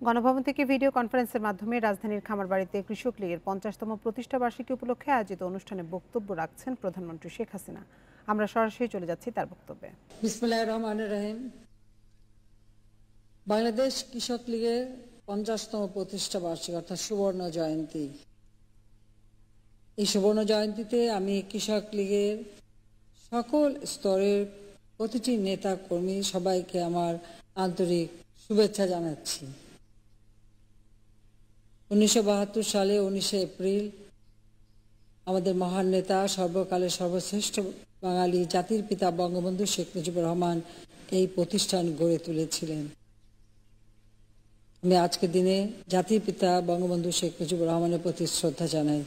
গণভবন থেকে ভিডিও কনফারেন্সের মাধ্যমে রাজধানীর খামারবাড়িতে কৃষক লীগের 50তম প্রতিষ্ঠা বার্ষিকী উপলক্ষে আয়োজিত অনুষ্ঠানে বক্তব্য রাখছেন প্রধানমন্ত্রী শেখ হাসিনা। আমরা সরাসরি চলে যাচ্ছি তার বক্তব্যে। বিসমিল্লাহির রহমানির রহিম। বাংলাদেশ কৃষক লীগের 50তম প্রতিষ্ঠা বার্ষিকী অর্থাৎ সুবর্ণ জয়ন্তী। এই সুবর্ণ জয়ন্তীতে আমি কৃষক লীগের সকল স্তরের প্রতিটি নেতা কর্মী সবাইকে আমার আন্তরিক শুভেচ্ছা জানাচ্ছি। 1972 সালে 19 এপ্রিল আমাদের মহান নেতা সর্বকালের সর্বশ্রেষ্ঠ বাঙালি জাতির পিতা বঙ্গবন্ধু শেখ মুজিবুর রহমান এই প্রতিষ্ঠান গড়ে তুলেছিলেন। আমি আজকের দিনে জাতির পিতা বঙ্গবন্ধু শেখ মুজিবুর রহমানের প্রতি শ্রদ্ধা জানাই।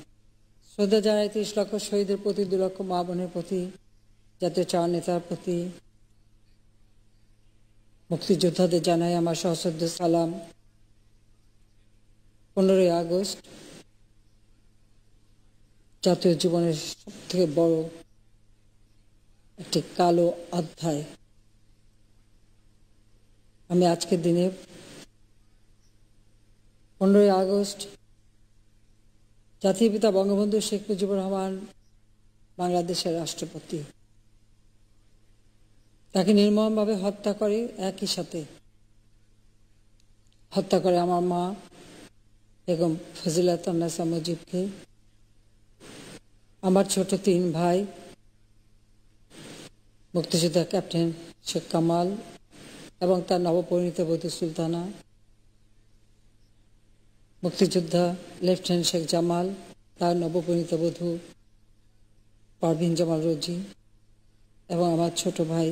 শ্রদ্ধা জানাই 30 লক্ষ শহীদের প্রতি, 2 লক্ষ মা বোনের প্রতি, জাতীয় চার নেতার প্রতি, মুক্তিযোদ্ধাদের জানাই আমার সশ্রদ্ধ সালাম। 15ই আগস্ট জাতীয় জীবনের সবথেকে বড় একটি কালো অধ্যায়। আমি আজকের দিনে 15ই আগস্ট জাতির পিতা বঙ্গবন্ধু শেখ মুজিবুর রহমান বাংলাদেশের রাষ্ট্রপতি, তাকে নির্মমভাবে হত্যা করে, একই সাথে হত্যা করে আমার মা বেগম ফজিলাতুন্নেসা মুজিবকে, আমার ছোট 3 ভাই মুক্তিযোদ্ধা ক্যাপ্টেন শেখ কামাল এবং তার নবপরিণীত বধূ সুলতানা, মুক্তিযোদ্ধা লেফটেন্যান্ট শেখ জামাল, তার নবপরিণীত বধূ পারভিন জামাল রোজি এবং আমার ছোট ভাই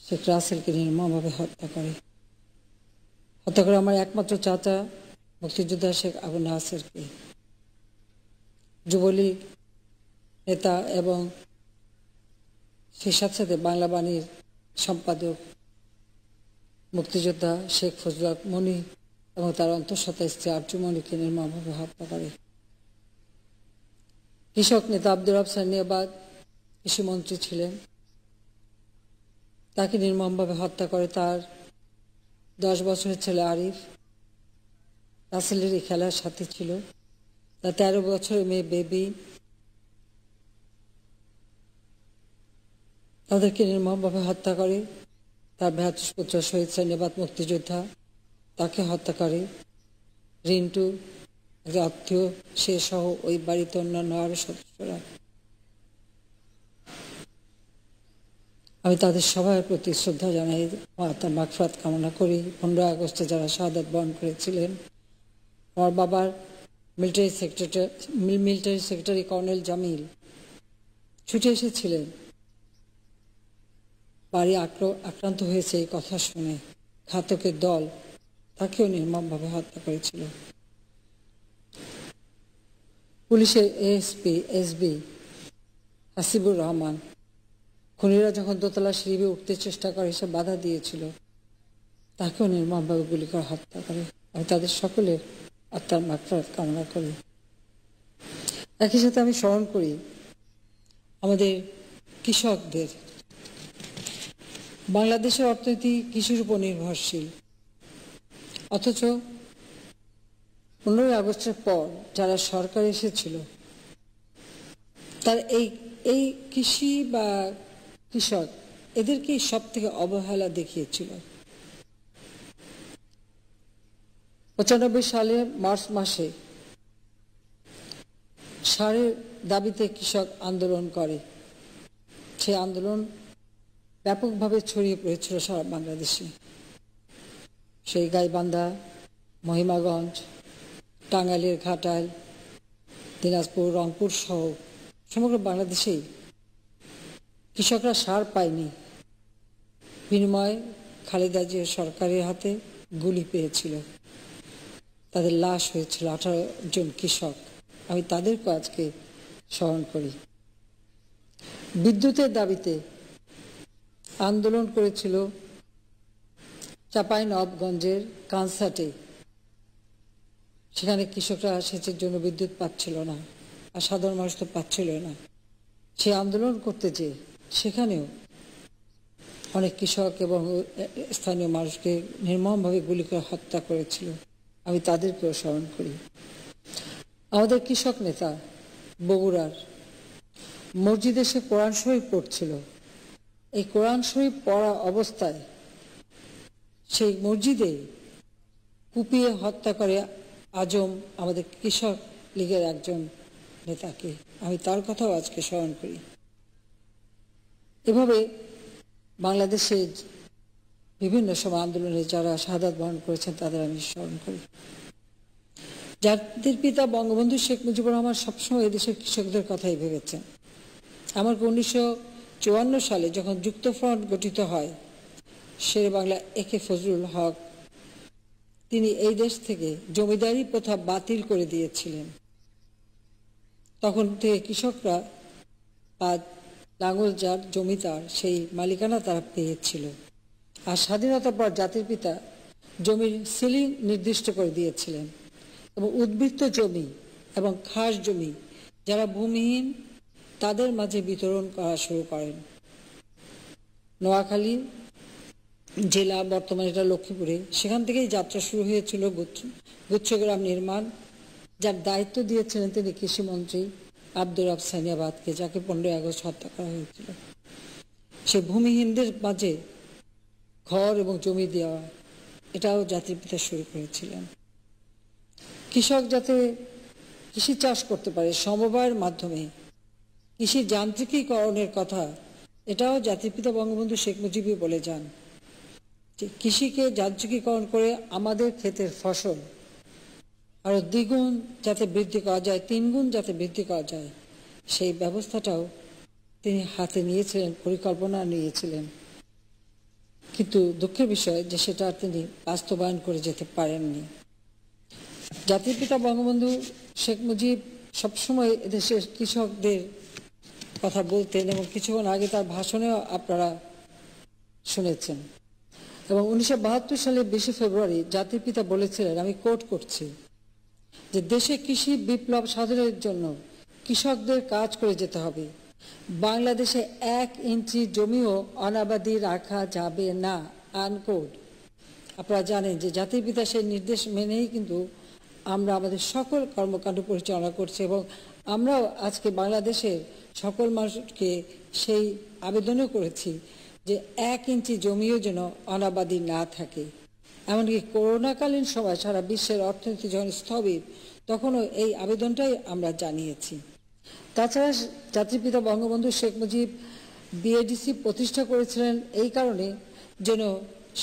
শেখ রাসেলকে নির্মমভাবে হত্যা করে আমার একমাত্র চাচা মুক্তিযোদ্ধা শেখ আবু নাসেরকে। যুবলীগ নেতা এবং সেই সাথে বাংলা বাণীর সম্পাদক মুক্তিযোদ্ধা শেখ ফজলুল হক মনি এবং তার অন্তঃসত্ত্বা স্ত্রী আরজুমনিকে নির্মমভাবে হত্যা করে। কৃষক নেতা আব্দুর রব সানিয়াবাদ কৃষিমন্ত্রী ছিলেন, তাকে নির্মমভাবে হত্যা করে তার 10 বছরের ছেলে আরিফ, রাসেলেরই খেলার সাথী ছিল, তার 13 বছরের মেয়ে বেবি, তাদেরকে নির্মমভাবে হত্যা করে। তার ভ্রাতুষ্পুত্র শহীদ সানিয়াবাদ মুক্তিযোদ্ধা, তাকে হত্যা করে। রিন্টু আত্মীয়, সে সহ ওই বাড়িতে অন্যান্য আরো সদস্যরা। আমি তাদের সবার প্রতি শ্রদ্ধা জানাই, তার মাগফিরাত কামনা করি। 15 আগস্টে যারা শাহাদাত বরণ করেছিলেন, আমার বাবার মিলিটারি সেক্রেটারি কর্নেল জামিল ছুটে এসেছিলেন, বাড়ি আক্রান্ত হয়েছে এই কথা শুনে। ঘাতকের দল তাকেও নির্মমভাবে হত্যা করেছিল। পুলিশের এসবি হাসিবুর রহমান, খুনিরা যখন দোতলা সিঁড়ি উঠতে চেষ্টা করে সে বাধা দিয়েছিল, তাকেও নির্মমভাবে গুলি করে হত্যা করে। আমি তাদের সকলের আত্মার মাগফিরাত কামনা করি। একই সাথে আমি স্মরণ করি আমাদের কৃষকদের। বাংলাদেশের অর্থনীতি কৃষির উপর নির্ভরশীল, অথচ 15ই আগস্টের পর যারা সরকার এসেছিল তার এই কৃষি বা কৃষক এদেরকেই সব থেকে অবহেলা দেখিয়েছিল। 95 সালে মার্চ মাসে সারের দাবিতে কৃষক আন্দোলন করে। সেই আন্দোলন ব্যাপকভাবে ছড়িয়ে পড়েছিল সারা বাংলাদেশে। সেই গাইবান্ধা, মহিমাগঞ্জ, টাঙ্গাইলের ঘাটাইল, দিনাজপুর, রংপুর সহ সমগ্র বাংলাদেশেই কৃষকরা সার পায়নি, বিনিময়ে খালেদা জিয়ার সরকারের হাতে গুলি পেয়েছিল, তাদের লাশ হয়েছিল 18 জন কৃষক। আমি তাদেরকে আজকে স্মরণ করি। বিদ্যুতের দাবিতে আন্দোলন করেছিল চাঁপাইনবাবগঞ্জের কানসাটে। সেখানে কৃষকরা সেচের জন্য বিদ্যুৎ পাচ্ছিল না, আর সাধারণ মানুষ তো পাচ্ছিল না। সে আন্দোলন করতে যেয়ে সেখানেও অনেক কৃষক এবং স্থানীয় মানুষকে নির্মমভাবে গুলি করে হত্যা করেছিল। আমি তাদেরকেও স্মরণ করি। আমাদের কৃষক নেতা বগুড়ার মসজিদে সে কোরআন শরীফ পড়ছিল। এই কোরআন শরীফ পড়া অবস্থায় সেই মসজিদে কুপিয়ে হত্যা করে আজম, আমাদের কৃষক লীগের একজন নেতাকে। আমি তার কথাও আজকে স্মরণ করি। এভাবে বাংলাদেশে বিভিন্ন সময় আন্দোলনে যারা শাহাদাত বরণ করেছেন তাদের আমি স্মরণ করি। জাতির পিতা বঙ্গবন্ধু শেখ মুজিবুর রহমান সবসময় এদেশের কৃষকদের কথাই ভেবেছেন। এমনকি 1954 সালে যখন যুক্তফ্রন্ট গঠিত হয়, শেরে বাংলা একে ফজলুল হক তিনি এই দেশ থেকে জমিদারি প্রথা বাতিল করে দিয়েছিলেন। তখন থেকে কৃষকরা লাঙ্গল যার জমিদার সেই মালিকানা তারা পেয়েছিল। আর স্বাধীনতার পর জাতির পিতা জমির সিলিং নির্দিষ্ট করে দিয়েছিলেন এবং উদ্বৃত্ত জমি এবং খাস জমি যারা ভূমিহীন তাদের মাঝে বিতরণ করা শুরু করেন। নোয়াখালী জেলা, বর্তমানে এটা লক্ষ্মীপুরে, সেখান থেকেই যাত্রা শুরু হয়েছিল গুচ্ছগ্রাম নির্মাণ, যার দায়িত্ব দিয়েছিলেন তিনি কৃষিমন্ত্রী আব্দুর রব সানিয়াবাদকে, যাকে 15 আগস্ট হত্যা করা হয়েছিল। সে ভূমিহীনদের মাঝে ঘর এবং জমি দেওয়া, এটাও জাতির পিতা শুরু করেছিলেন। কৃষক যাতে কৃষি চাষ করতে পারে সমবায়ের মাধ্যমে, কৃষি যান্ত্রিকীকরণের কথা এটাও জাতির পিতা বঙ্গবন্ধু শেখ মুজিবই বলে যান। কৃষিকে যান্ত্রিকীকরণ করে আমাদের ক্ষেতের ফসল আরো দ্বিগুণ যাতে বৃদ্ধি করা যায়, 3 গুণ যাতে বৃদ্ধি করা যায়, সেই ব্যবস্থাটাও তিনি হাতে নিয়েছিলেন, পরিকল্পনা নিয়েছিলেন। কিন্তু দুঃখের বিষয় যে সেটা তিনি বাস্তবায়ন করে যেতে পারেননি। জাতির পিতা বঙ্গবন্ধু শেখ মুজিব সবসময় এদেশের কৃষকদের কথা বলতেন এবং কিছুক্ষণ আগে তার ভাষণেও আপনারা শুনেছেন। এবং 1972 সালে 20 ফেব্রুয়ারি জাতির পিতা বলেছিলেন, আমি কোট করছি, যে দেশে কৃষি বিপ্লব সাধনের জন্য কৃষকদের কাজ করে যেতে হবে। বাংলাদেশে 1 ইঞ্চি জমিও অনাবাদি রাখা যাবে না, আনকোট। আপনারা জানেন যে জাতির পিতা সেই নির্দেশ মেনেই কিন্তু আমরা আমাদের সকল কর্মকাণ্ড পরিচালনা করছি এবং আমরাও আজকে বাংলাদেশের সকল মানুষকে সেই আবেদনও করেছি যে 1 ইঞ্চি জমিও যেন অনাবাদি না থাকে। এমনকি করোনাকালীন সময় সারা বিশ্বের অর্থনীতি যখন স্থবির, তখনও এই আবেদনটাই আমরা জানিয়েছি। তাছাড়া জাতির পিতা বঙ্গবন্ধু শেখ মুজিব বিএডিসি প্রতিষ্ঠা করেছিলেন এই কারণে যেন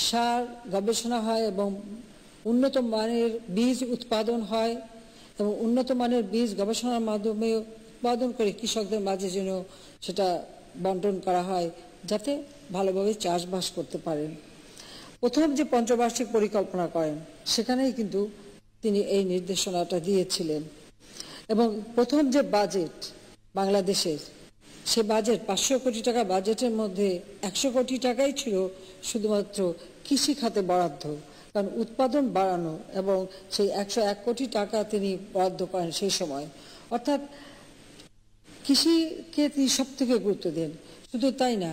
সার গবেষণা হয় এবং উন্নত মানের বীজ উৎপাদন হয় এবং উন্নত মানের বীজ গবেষণার মাধ্যমে উৎপাদন করে কৃষকদের মাঝে যেন সেটা বন্টন করা হয়, যাতে ভালোভাবে চাষবাস করতে পারেন। প্রথম যে পঞ্চবার্ষিক পরিকল্পনা করেন সেখানেই কিন্তু তিনি এই নির্দেশনাটা দিয়েছিলেন। এবং প্রথম যে বাজেট বাংলাদেশের, সে বাজেট 500 কোটি টাকা বাজেটের মধ্যে 100 কোটি টাকাই ছিল শুধুমাত্র কৃষি খাতে বরাদ্দ, কারণ উৎপাদন বাড়ানো, এবং সেই 101 কোটি টাকা তিনি বরাদ্দ করেন সেই সময়। অর্থাৎ কৃষিকে তিনি সব থেকে গুরুত্ব দেন। শুধু তাই না,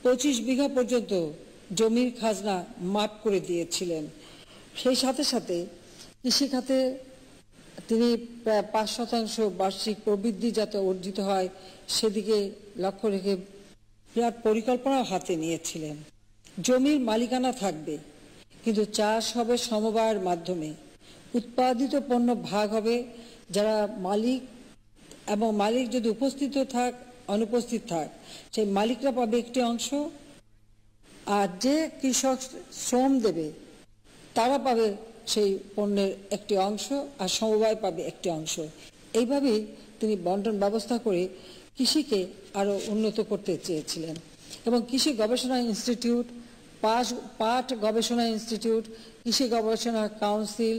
25 বিঘা পর্যন্ত জমির খাজনা মাফ করে দিয়েছিলেন। সেই সাথে সাথে কৃষি খাতে তিনি প্রায় 5% বার্ষিক প্রবৃদ্ধি যাতে অর্জিত হয় সেদিকে লক্ষ্য রেখে বিরাট পরিকল্পনা হাতে নিয়েছিলেন। জমির মালিকানা থাকবে, কিন্তু চাষ হবে সমবায়ের মাধ্যমে। উৎপাদিত পণ্য ভাগ হবে, যারা মালিক, এবং মালিক যদি উপস্থিত থাক অনুপস্থিত থাক, সেই মালিকরা পাবে একটি অংশ, আর যে কৃষক শ্রম দেবে তারা পাবে সেই পণ্যের একটি অংশ, আর সমবায় পাবে একটি অংশ। এইভাবেই তিনি বন্টন ব্যবস্থা করে কৃষিকে আরো উন্নত করতে চেয়েছিলেন। এবং কৃষি গবেষণা ইনস্টিটিউট, পাট গবেষণা ইনস্টিটিউট, কৃষি গবেষণা কাউন্সিল,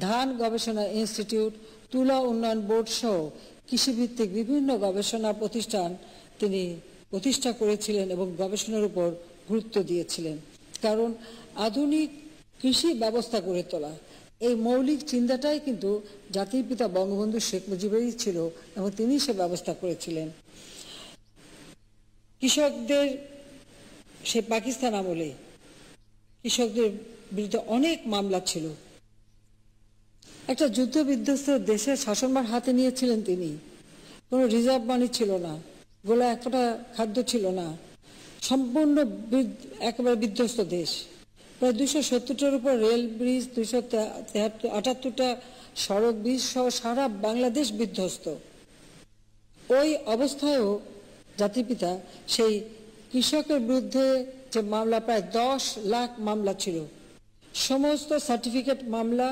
ধান গবেষণা ইনস্টিটিউট, তুলা উন্নয়ন বোর্ড সহ কৃষিভিত্তিক বিভিন্ন গবেষণা প্রতিষ্ঠান তিনি প্রতিষ্ঠা করেছিলেন এবং গবেষণার উপর গুরুত্ব দিয়েছিলেন। কারণ আধুনিক কৃষি ব্যবস্থা গড়ে তোলা, এই মৌলিক চিন্তাটাই কিন্তু জাতির পিতা বঙ্গবন্ধু শেখ মুজিবেরই ছিল এবং তিনি সে ব্যবস্থা করেছিলেন। কৃষকদের সেই পাকিস্তান আমলে কৃষকদের বিরুদ্ধে অনেক মামলা ছিল। একটা যুদ্ধ বিধ্বস্ত দেশের শাসনভার হাতে নিয়েছিলেন তিনি। কোনো রিজার্ভ মানি ছিল না, গোলা একটা খাদ্য ছিল না, সম্পূর্ণ একেবারে বিধ্বস্ত দেশ। প্রায় 270টার উপর রেল ব্রিজ, 278টা সড়ক ব্রিজ সহ সারা বাংলাদেশ বিধ্বস্ত। ওই অবস্থায়ও জাতির পিতা সেই কৃষকের বিরুদ্ধে যে মামলা, প্রায় 10 লাখ মামলা ছিল, সমস্ত সার্টিফিকেট মামলা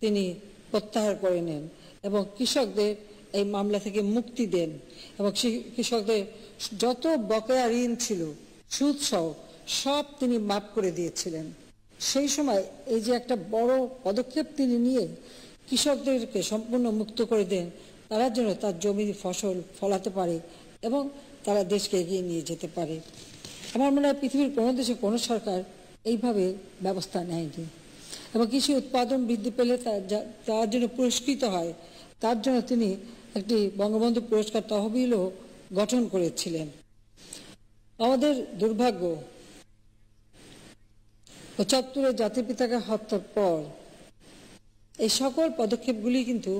তিনি প্রত্যাহার করে নেন এবং কৃষকদের এই মামলা থেকে মুক্তি দেন এবং কৃষকদের যত বকেয়া ঋণ ছিল সুদ সহ সব তিনি মাফ করে দিয়েছিলেন। সেই সময় এই যে একটা বড় পদক্ষেপ তিনি নিয়ে কৃষকদেরকে সম্পূর্ণ মুক্ত করে দেন, তারা যেন তার জমির ফসল ফলাতে পারে এবং তারা দেশকে এগিয়ে নিয়ে যেতে পারে। আমার মনে হয় পৃথিবীর কোনো দেশে কোনো সরকার এইভাবে ব্যবস্থা নেয়নি এবং কৃষি উৎপাদন বৃদ্ধি পেলে তার জন্য পুরস্কৃত হয়, তার জন্য তিনি একটি বঙ্গবন্ধু পুরস্কার তহবিলও গঠন করেছিলেন। আমাদের দুর্ভাগ্য, 75-এ জাতির পিতাকে হত্যার পর এই সকল পদক্ষেপগুলি কিন্তু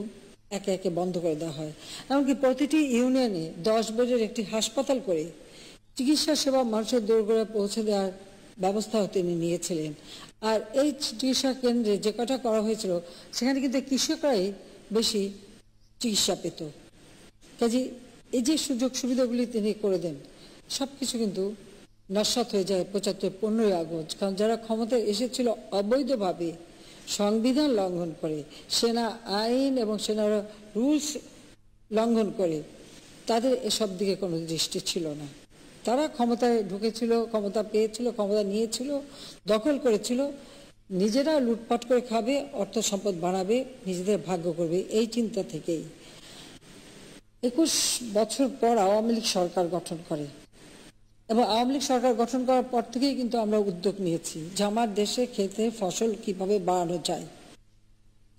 একে একে বন্ধ করে দেওয়া হয়। এমনকি প্রতিটি ইউনিয়নে 10 বেডের একটি হাসপাতাল করে চিকিৎসা সেবা মানুষের দোরগোড়ায় পৌঁছে দেওয়ার ব্যবস্থাও তিনি নিয়েছিলেন। আর এই চিকিৎসা কেন্দ্রে যে কটা করা হয়েছিল সেখানে কিন্তু কৃষকরাই বেশি চিকিৎসা পেত। কাজে এই যে সুযোগ সুবিধাগুলি তিনি করে দেন, সব কিছু কিন্তু নস্যাৎ হয়ে যায় 75 15ই আগস্ট। কারণ যারা ক্ষমতায় এসেছিল অবৈধভাবে, সংবিধান লঙ্ঘন করে, সেনা আইন এবং সেনার রুলস লঙ্ঘন করে, তাদের এসব দিকে কোনো দৃষ্টি ছিল না। তারা ক্ষমতায় ঢুকেছিল, ক্ষমতা পেয়েছিল, ক্ষমতা নিয়েছিল, দখল করেছিল, নিজেরা লুটপাট করে খাবে, অর্থ সম্পদ বাড়াবে, নিজেদের ভাগ্য করবে, এই চিন্তা থেকেই 21 বছর পর আওয়ামী লীগ সরকার গঠন করে এবং আওয়ামী লীগ সরকার গঠন করার পর থেকেই কিন্তু আমরা উদ্যোগ নিয়েছি যে আমার দেশে খেতে ফসল কিভাবে বাড়ানো যায়।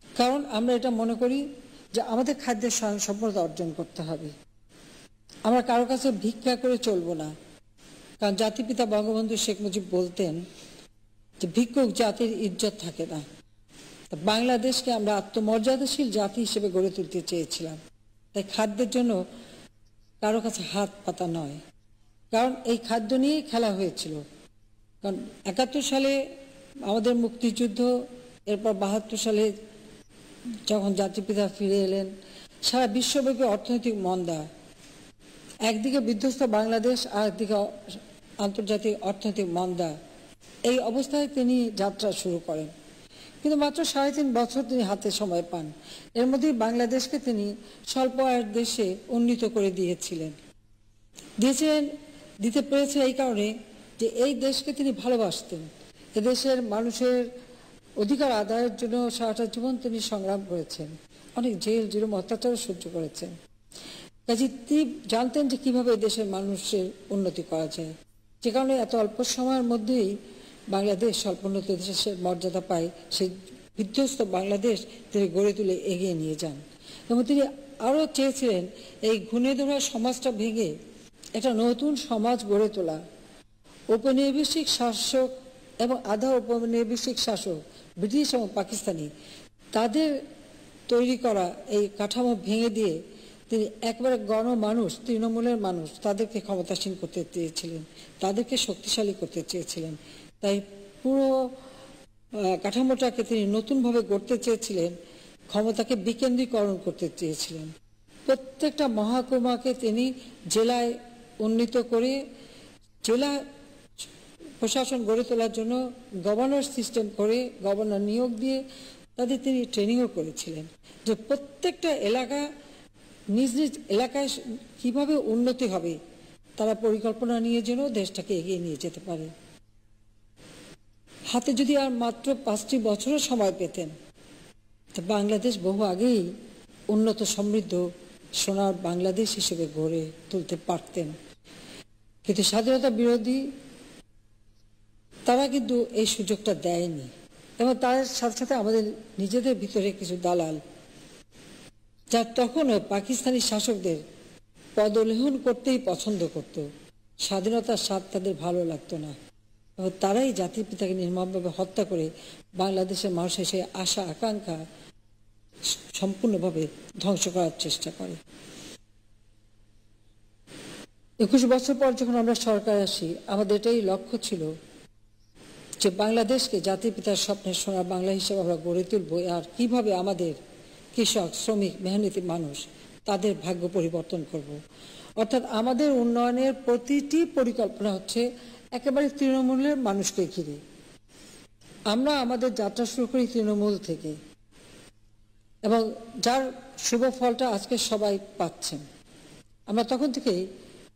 কারণ আমরা এটা মনে করি যে আমাদের খাদ্যের স্বয়ংসম্পূর্ণতা অর্জন করতে হবে। আমরা কারো কাছে ভিক্ষা করে চলবো না। কারণ জাতিপিতা বঙ্গবন্ধু শেখ মুজিব বলতেন যে ভিক্ষুক জাতির ইজ্জত থাকে না। বাংলাদেশকে আমরা আত্মমর্যাদাশীল জাতি হিসেবে গড়ে তুলতে চেয়েছিলাম। তাই খাদ্যের জন্য কারো কাছে হাত পাতা নয়, কারণ এই খাদ্য নিয়েই খেলা হয়েছিল। কারণ 71 সালে আমাদের মুক্তিযুদ্ধ, এরপর 72 সালে যখন জাতিপিতা ফিরে এলেন, সারা বিশ্বব্যাপী অর্থনৈতিক মন্দা, একদিকে বিধ্বস্ত বাংলাদেশ আর একদিকে আন্তর্জাতিক অর্থনৈতিক মন্দা, এই অবস্থায় তিনি যাত্রা শুরু করেন। কিন্তু মাত্র 3.5 বছর তিনি হাতে সময় পান। এর মধ্যেই বাংলাদেশকে তিনি স্বল্প আয়ের দেশে উন্নীত করে দিতে পেরেছেন এই কারণে যে এই দেশকে তিনি ভালোবাসতেন। এদেশের মানুষের অধিকার আদায়ের জন্য সারাটা জীবন তিনি সংগ্রাম করেছেন, অনেক জেল জুলুম অত্যাচার সহ্য করেছেন। কাজে তিনি জানতেন যে কিভাবে দেশের মানুষের উন্নতি করা যায়, যে কারণে এত অল্প সময়ের মধ্যেই বাংলাদেশ স্বল্পোন্নত দেশের মর্যাদা পায়। সেই বিধ্বস্ত বাংলাদেশ তিনি গড়ে তুলে এগিয়ে নিয়ে যান এবং তিনি আরও চেয়েছিলেন এই ঘুণে ধরা সমাজটা ভেঙে একটা নতুন সমাজ গড়ে তোলা। ঔপনিবেশিক শাসক এবং আধা ঔপনিবেশিক শাসক ব্রিটিশ এবং পাকিস্তানি, তাদের তৈরি করা এই কাঠামো ভেঙে দিয়ে তিনি একবারে গণমানুষ, তৃণমূলের মানুষ, তাদেরকে ক্ষমতাসীন করতে চেয়েছিলেন, তাদেরকে শক্তিশালী করতে চেয়েছিলেন। তাই পুরো কাঠামোটাকে তিনি নতুনভাবে গড়তে চেয়েছিলেন, ক্ষমতাকে বিকেন্দ্রীকরণ করতে চেয়েছিলেন। প্রত্যেকটা মহকুমাকে তিনি জেলায় উন্নীত করে জেলা প্রশাসন গড়ে তোলার জন্য গভর্নর সিস্টেম করে, গভর্নর নিয়োগ দিয়ে তাদের তিনি ট্রেনিংও করেছিলেন যে প্রত্যেকটা এলাকা নিজ নিজ এলাকায় কিভাবে উন্নতি হবে তারা পরিকল্পনা নিয়ে যেন দেশটাকে এগিয়ে নিয়ে যেতে পারে। হাতে যদি আর মাত্র 5টি বছরও সময় পেতেন, তো বাংলাদেশ বহু আগেই উন্নত সমৃদ্ধ সোনার বাংলাদেশ হিসেবে গড়ে তুলতে পারতেন। কিন্তু স্বাধীনতা বিরোধী তারা কিন্তু এই সুযোগটা দেয়নি এবং তার সাথে সাথে আমাদের নিজেদের ভিতরে কিছু দালাল, যা তখনও পাকিস্তানি শাসকদের পদলেহন করতেই পছন্দ করত, স্বাধীনতার স্বাদ তাদের ভালো লাগতো না, এবং তারাই জাতির পিতাকে নির্মমভাবে হত্যা করে বাংলাদেশের মানুষের সেই আশা আকাঙ্ক্ষা সম্পূর্ণভাবে ধ্বংস করার চেষ্টা করে। 21 বছর পর যখন আমরা সরকারে আসি, আমাদের এটাই লক্ষ্য ছিল যে বাংলাদেশকে জাতির পিতার স্বপ্নের সোনার বাংলা হিসেবে আমরা গড়ে তুলব, আর কিভাবে আমাদের কৃষক, শ্রমিক, মেহনতি মানুষ তাদের ভাগ্য পরিবর্তন করব। অর্থাৎ আমাদের উন্নয়নের প্রতিটি পরিকল্পনা হচ্ছে একেবারে তৃণমূলের মানুষকে ঘিরে। আমরা আমাদের যাত্রা শুরু করি তৃণমূল থেকে, এবং যার শুভ ফলটা আজকে সবাই পাচ্ছেন। আমরা তখন থেকেই,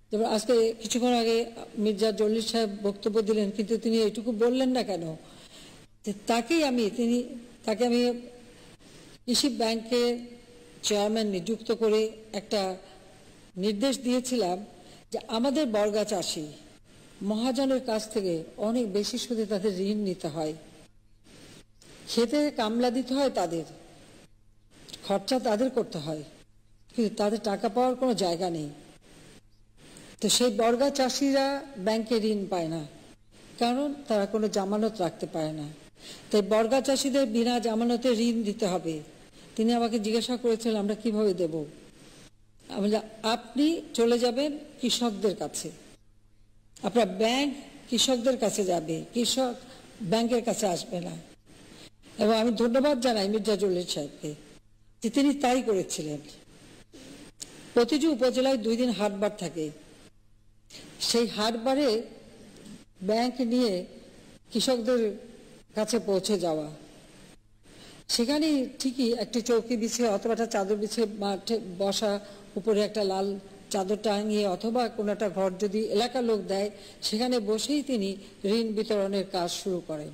যেমন আজকে কিছুক্ষণ আগে মির্জা জলিল সাহেব বক্তব্য দিলেন, কিন্তু তিনি এইটুকু বললেন না কেন যে তাকে আমি কৃষি ব্যাংকের চেয়ারম্যান নিযুক্ত করে একটা নির্দেশ দিয়েছিলাম যে আমাদের বর্গা চাষি মহাজনের কাছ থেকে অনেক বেশি সুদে তাদের ঋণ নিতে হয়, খেতে কামলা দিতে হয়, তাদের খরচা তাদের করতে হয়, কিন্তু তাদের টাকা পাওয়ার কোনো জায়গা নেই। তো সেই বর্গা চাষিরা ব্যাংকে ঋণ পায় না, কারণ তারা কোনো জামানত রাখতে পারে না। তাই বর্গা চাষিদের বিনা জামানতে ঋণ দিতে হবে। তিনি আমাকে জিজ্ঞাসা করেছিলেন আমরা কিভাবে দেব। আমি আপনি চলে যাবেন কৃষকদের কাছে, আপনার ব্যাংক কৃষকদের কাছে যাবে, কৃষক ব্যাংকের কাছে আসবে না। এবং আমি ধন্যবাদ জানাই মির্জা জলিল সাহেবকে যে তিনি তাই করেছিলেন। প্রতিটি উপজেলায় 2 দিন হাটবার থাকে, সেই হাটবারে ব্যাংক নিয়ে কৃষকদের কাছে পৌঁছে যাওয়া, সেখানে ঠিকই একটি চৌকি বিছিয়ে অথবা একটা চাদর বিছিয়ে মাঠে বসা, উপরে একটা লাল চাদর টাঙিয়ে, অথবা কোনো একটা ঘর যদি এলাকার লোক দেয় সেখানে বসেই তিনি ঋণ বিতরণের কাজ শুরু করেন,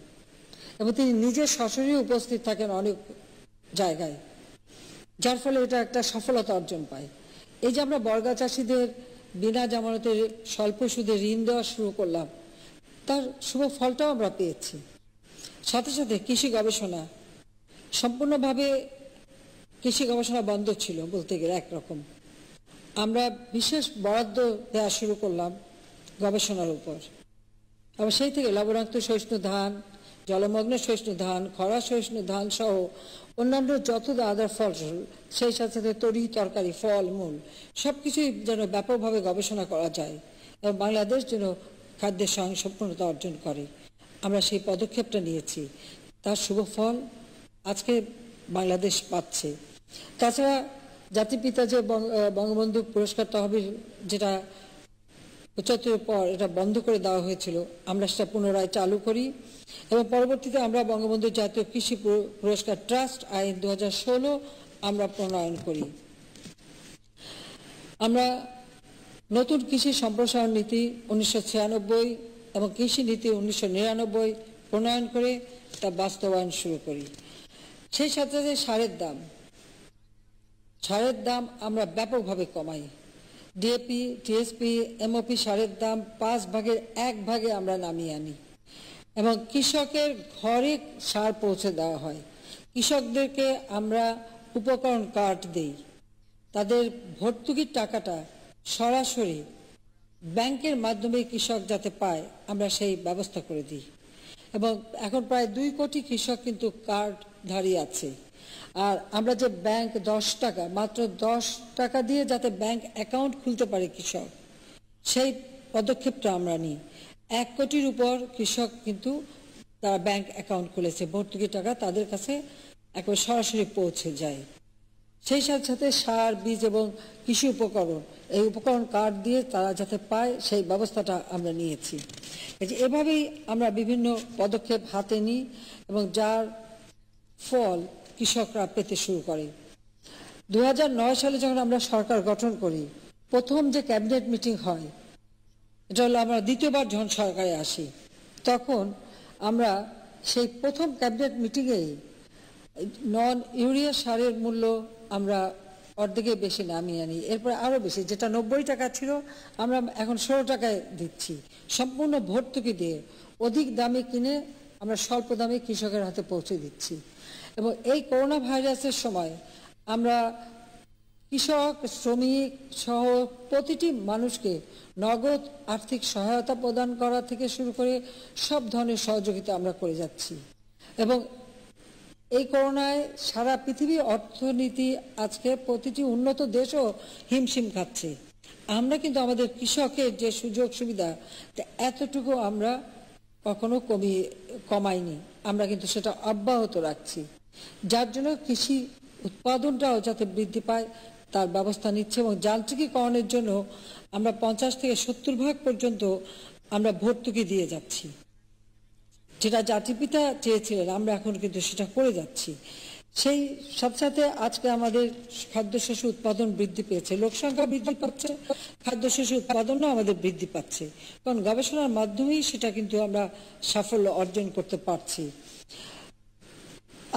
এবং তিনি নিজে সশরীরে উপস্থিত থাকেন অনেক জায়গায়, যার ফলে এটা একটা সফলতা অর্জন পায়। এই যে আমরা বর্গা চাষিদের বিনা জামানতের স্বল্প সুদে ঋণ দেওয়া শুরু করলাম, তার শুভ ফলটাও আমরা পেয়েছি। সাথে সাথে কৃষি গবেষণা, সম্পূর্ণভাবে কৃষি গবেষণা বন্ধ ছিল বলতে গেলে একরকম। আমরা বিশেষ বরাদ্দ দেওয়া শুরু করলাম গবেষণার উপর, আবার সেই থেকে লবণাক্ত সহিষ্ণু ধান, জলমগ্ন সহিষ্ণু ধান, খরা সহিষ্ণু ধান সহ অন্যান্য যত আদার ফসল, সেই সাথে সাথে তরি তরকারি, ফল মূল সবকিছুই যেন ব্যাপকভাবে গবেষণা করা যায় এবং বাংলাদেশ যেন খাদ্যের স্বয়ংসম্পূর্ণতা অর্জন করে, আমরা সেই পদক্ষেপটা নিয়েছি। তার শুভ ফল আজকে বাংলাদেশ পাচ্ছে। তাছাড়া জাতিপিতা যে বঙ্গবন্ধু পুরস্কার তহবিল, যেটা ৭৫ পর এটা বন্ধ করে দেওয়া হয়েছিল, আমরা সেটা পুনরায় চালু করি এবং পরবর্তীতে আমরা বঙ্গবন্ধু জাতীয় কৃষি পুরস্কার ট্রাস্ট আইন 2016 আমরা প্রণয়ন করি। আমরা নতুন কৃষি সম্প্রসারণ নীতি 1996 এবং কৃষি নীতি 1999 প্রণয়ন করে তা বাস্তবায়ন শুরু করি। সেই সাথে সাথে সারের দাম আমরা ব্যাপকভাবে কমাই। ডিএপি, টিএসপি, এমওপি সারের দাম 5 ভাগের 1 ভাগে আমরা নামিয়ে আনি এবং কৃষকের ঘরে সার পৌঁছে দেওয়া হয়। কৃষকদেরকে আমরা উপকরণ কার্ড দেই, তাদের ভর্তুকির টাকাটা সরাসরি ব্যাংকের মাধ্যমে কৃষক যাতে পায় আমরা সেই ব্যবস্থা করে দিই এবং এখন প্রায় 2 কোটি কৃষক কিন্তু কার্ডধারী আছে। আর আমরা যে ব্যাংক 10 টাকা, মাত্র 10 টাকা দিয়ে যাতে ব্যাংক অ্যাকাউন্ট খুলতে পারে কৃষক, সেই পদক্ষেপটা আমরা নিই। 1 কোটির উপর কৃষক কিন্তু তারা ব্যাংক অ্যাকাউন্ট খুলেছে, ভর্তুকি টাকা তাদের কাছে একবার সরাসরি পৌঁছে যায়। সেই সাথে সাথে সার, বীজ এবং কৃষি উপকরণ, এই উপকরণ কার্ড দিয়ে তারা যাতে পায় সেই ব্যবস্থাটা আমরা নিয়েছি। এভাবেই আমরা বিভিন্ন পদক্ষেপ হাতে নিই এবং যার ফল কৃষকরা পেতে শুরু করে। 2009 সালে যখন আমরা সরকার গঠন করি, প্রথম যে ক্যাবিনেট মিটিং হয়, এটা হলো আমরা দ্বিতীয়বার যখন সরকারে আসি, তখন আমরা সেই প্রথম ক্যাবিনেট মিটিংয়েই নন ইউরিয়া সারের মূল্য আমরা অর্ধেকের বেশি নামিয়ে আনি। এরপরে আরও বেশি, যেটা 90 টাকা ছিল আমরা এখন 16 টাকায় দিচ্ছি, সম্পূর্ণ ভর্তুকি দিয়ে অধিক দামে কিনে আমরা স্বল্প দামে কৃষকের হাতে পৌঁছে দিচ্ছি। এবং এই করোনা ভাইরাসের সময় আমরা কৃষক, শ্রমিক সহ প্রতিটি মানুষকে নগদ আর্থিক সহায়তা প্রদান করা থেকে শুরু করে সব ধরনের সহযোগিতা আমরা করে যাচ্ছি। এবং এই করোনায় সারা পৃথিবীর অর্থনীতি আজকে প্রতিটি উন্নত দেশও হিমশিম খাচ্ছে। আমরা কিন্তু আমাদের কৃষকের যে সুযোগ সুবিধা এতটুকু আমরা কখনো কমাইনি, আমরা কিন্তু সেটা অব্যাহত রাখছি, যার জন্য কৃষি উৎপাদনটাও যাতে বৃদ্ধি পায় তার ব্যবস্থা নিচ্ছে। এবং যান্ত্রিকীকরণের জন্য আমরা 50 থেকে 70% পর্যন্ত আমরা ভর্তুকি দিয়ে যাচ্ছি, যেটা জাতিপিতা চেয়েছিলেন, আমরা এখন কিন্তু সেটা করে যাচ্ছি। সেই সাথে সাথে আজকে আমাদের খাদ্যশস্য উৎপাদন বৃদ্ধি পেয়েছে, লোকসংখ্যা বৃদ্ধি পাচ্ছে, খাদ্যশস্য উৎপাদনও আমাদের বৃদ্ধি পাচ্ছে, কারণ গবেষণার মাধ্যমেই সেটা কিন্তু আমরা সাফল্য অর্জন করতে পারছি।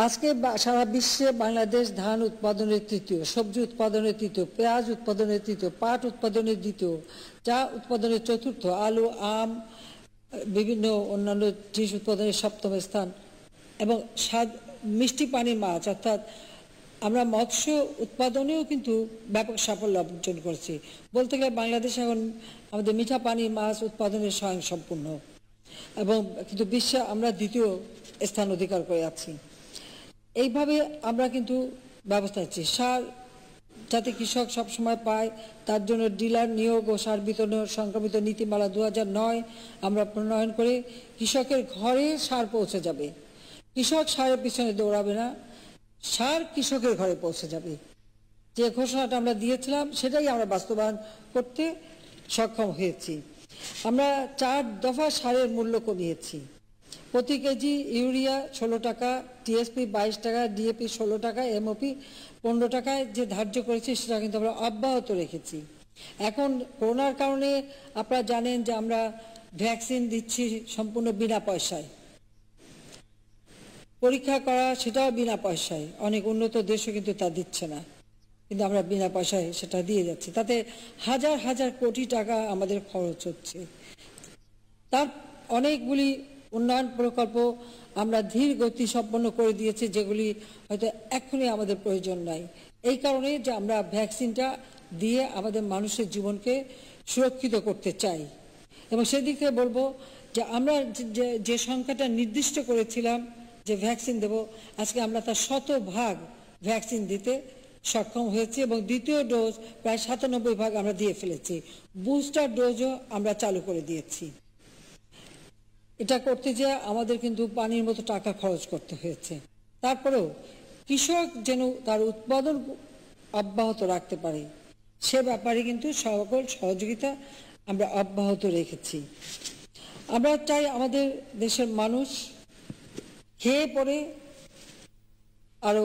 আজকে সারা বিশ্বে বাংলাদেশ ধান উৎপাদনের তৃতীয়, সবজি উৎপাদনের তৃতীয়, পেঁয়াজ উৎপাদনের তৃতীয়, পাট উৎপাদনের দ্বিতীয়, চা উৎপাদনের চতুর্থ, আলু, আম, বিভিন্ন অন্যান্য জিনিস উৎপাদনের 7ম স্থান, এবং মিষ্টি পানির মাছ অর্থাৎ আমরা মৎস্য উৎপাদনেও কিন্তু ব্যাপক সাফল্য অর্জন করেছি। বলতে গেলে বাংলাদেশ এখন আমাদের মিঠা পানির মাছ উৎপাদনের স্বয়ংসম্পূর্ণ, এবং কিন্তু বিশ্বে আমরা 2য় স্থান অধিকার করে আছি। এইভাবে আমরা কিন্তু ব্যবস্থা নিচ্ছি। সার যাতে কৃষক সবসময় পায় তার জন্য ডিলার নিয়োগ ও সার বিতরণ সংক্রামিত নীতিমালা 2009 আমরা প্রণয়ন করে কৃষকের ঘরে সার পৌঁছে যাবে। কৃষক সারের পিছনে দৌড়াবে না, সার কৃষকের ঘরে পৌঁছে যাবে। যে ঘোষণাটা আমরা দিয়েছিলাম সেটাই আমরা বাস্তবায়ন করতে সক্ষম হয়েছি। আমরা 4 দফা সারের মূল্য কমিয়েছি। প্রতি কেজি ইউরিয়া 16 টাকা, টিএসপি 22 টাকা, ডিএপি 16 টাকা, এমওপি 15 টাকায় যে ধার্য করেছি সেটা কিন্তু আমরা অব্যাহত রেখেছি। এখন করোনার কারণে আপনারা জানেন যে আমরা ভ্যাকসিন দিচ্ছি সম্পূর্ণ বিনা পয়সায়, পরীক্ষা করা সেটাও বিনা পয়সায়, অনেক উন্নত দেশও কিন্তু তা দিচ্ছে না, কিন্তু আমরা বিনা পয়সায় সেটা দিয়ে যাচ্ছি। তাতে হাজার হাজার কোটি টাকা আমাদের খরচ হচ্ছে। তার অনেকগুলি উন্নয়ন প্রকল্প আমরা ধীর গতি সম্পন্ন করে দিয়েছি, যেগুলি হয়তো এখনই আমাদের প্রয়োজন নাই। এই কারণে যে আমরা ভ্যাকসিনটা দিয়ে আমাদের মানুষের জীবনকে সুরক্ষিত করতে চাই। এবং সেদিক থেকে বলবো যে আমরা যে সংখ্যাটা নির্দিষ্ট করেছিলাম যে ভ্যাকসিন দেব, আজকে আমরা তার 100% ভ্যাকসিন দিতে সক্ষম হয়েছি, এবং দ্বিতীয় ডোজ প্রায় 97% আমরা দিয়ে ফেলেছি। বুস্টার ডোজও আমরা চালু করে দিয়েছি। এটা করতে যেয়ে আমাদের কিন্তু পানির মতো টাকা খরচ করতে হয়েছে। তারপরেও কৃষক যেন তার উৎপাদন অব্যাহত রাখতে পারে সে ব্যাপারে কিন্তু সকল সহযোগিতা আমরা অব্যাহত রেখেছি। আমরা চাই আমাদের দেশের মানুষ খেয়ে পরে আরো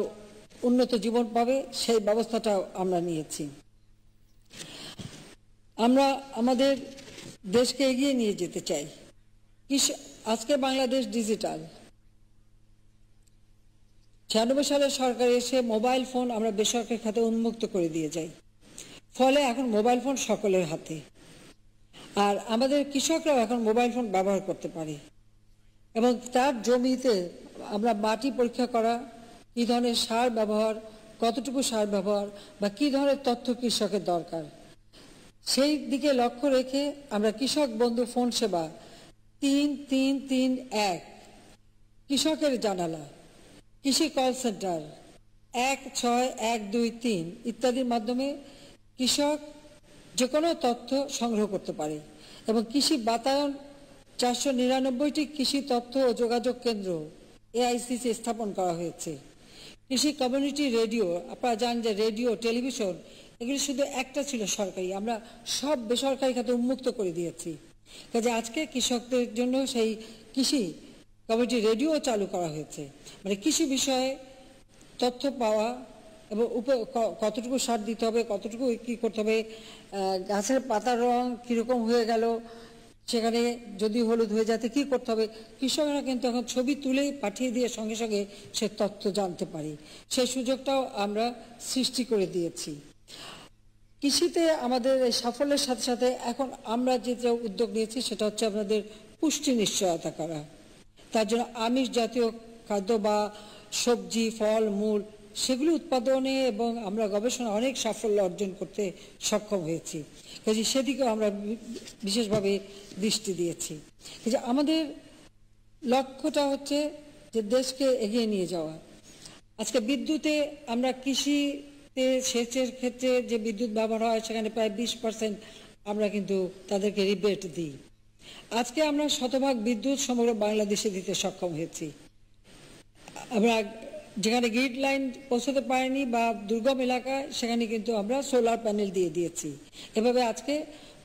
উন্নত জীবন পাবে, সেই ব্যবস্থাটাও আমরা নিয়েছি। আমরা আমাদের দেশকে এগিয়ে নিয়ে যেতে চাই। আজকে বাংলাদেশ ডিজিটাল। 96 সালে সরকার এসে মোবাইল ফোন আমরা বেসরকারি খাতে উন্মুক্ত করে দিয়ে যাই, ফলে এখন মোবাইল ফোন সকলের হাতে, আর আমাদের কৃষকরাও এখন মোবাইল ফোন ব্যবহার করতে পারে। এবং তার জমিতে আমরা মাটি পরীক্ষা করা, কী ধরনের সার ব্যবহার, কতটুকু সার ব্যবহার বা কী ধরনের তথ্য কৃষকের দরকার, সেই দিকে লক্ষ্য রেখে আমরা কৃষক বন্ধু ফোন সেবা 3331 কৃষকের জানালা, কৃষি কল সেন্টার 16123 ইত্যাদির মাধ্যমে কৃষক যে কোনো তথ্য সংগ্রহ করতে পারে। এবং কৃষি বাতায়ন 499টি কৃষি তথ্য ও যোগাযোগ কেন্দ্র এআইসিসি স্থাপন করা হয়েছে। কৃষি কমিউনিটি রেডিও, আপনারা জানেন যে রেডিও, টেলিভিশন এগুলি শুধু একটা ছিল সরকারি, আমরা সব বেসরকারি খাতে উন্মুক্ত করে দিয়েছি। কাজে আজকে কৃষকদের জন্য সেই কৃষি কমিউনিটি রেডিও চালু করা হয়েছে, মানে কৃষি বিষয়ে তথ্য পাওয়া এবং কতটুকু সার দিতে হবে, কতটুকু কী করতে হবে, গাছের পাতার রং কীরকম হয়ে গেল, সেখানে যদি হলুদ হয়ে যাতে কী করতে হবে, কৃষকরা কিন্তু এখন ছবি তুলেই পাঠিয়ে দিয়ে সঙ্গে সঙ্গে সে তথ্য জানতে পারি। সেই সুযোগটাও আমরা সৃষ্টি করে দিয়েছি। কৃষিতে আমাদের এই সাফল্যের সাথে সাথে এখন আমরা যে উদ্যোগ নিয়েছি সেটা হচ্ছে আপনাদের পুষ্টি নিশ্চয়তা করা। তার জন্য আমিষ জাতীয় খাদ্য বা সবজি, ফল, মূল সেগুলো উৎপাদনে এবং আমরা গবেষণা অনেক সাফল্য অর্জন করতে সক্ষম হয়েছি। কাজে সেদিকেও আমরা বিশেষভাবে দৃষ্টি দিয়েছি। যে আমাদের লক্ষ্যটা হচ্ছে যে দেশকে এগিয়ে নিয়ে যাওয়া। আজকে বিদ্যুতে আমরা কৃষিতে সেচের ক্ষেত্রে যে বিদ্যুৎ ব্যবহার হয় সেখানে প্রায় 20% আমরা কিন্তু তাদেরকে রিবেট দিই। আজকে আমরা শতভাগ বিদ্যুৎ সমগ্র বাংলাদেশে দিতে সক্ষম হয়েছি। আমরা যেখানে গ্রিড লাইন পৌঁছতে পারেনি বা দুর্গম এলাকায় সেখানে কিন্তু আমরা সোলার প্যানেল দিয়ে দিয়েছি। এভাবে আজকে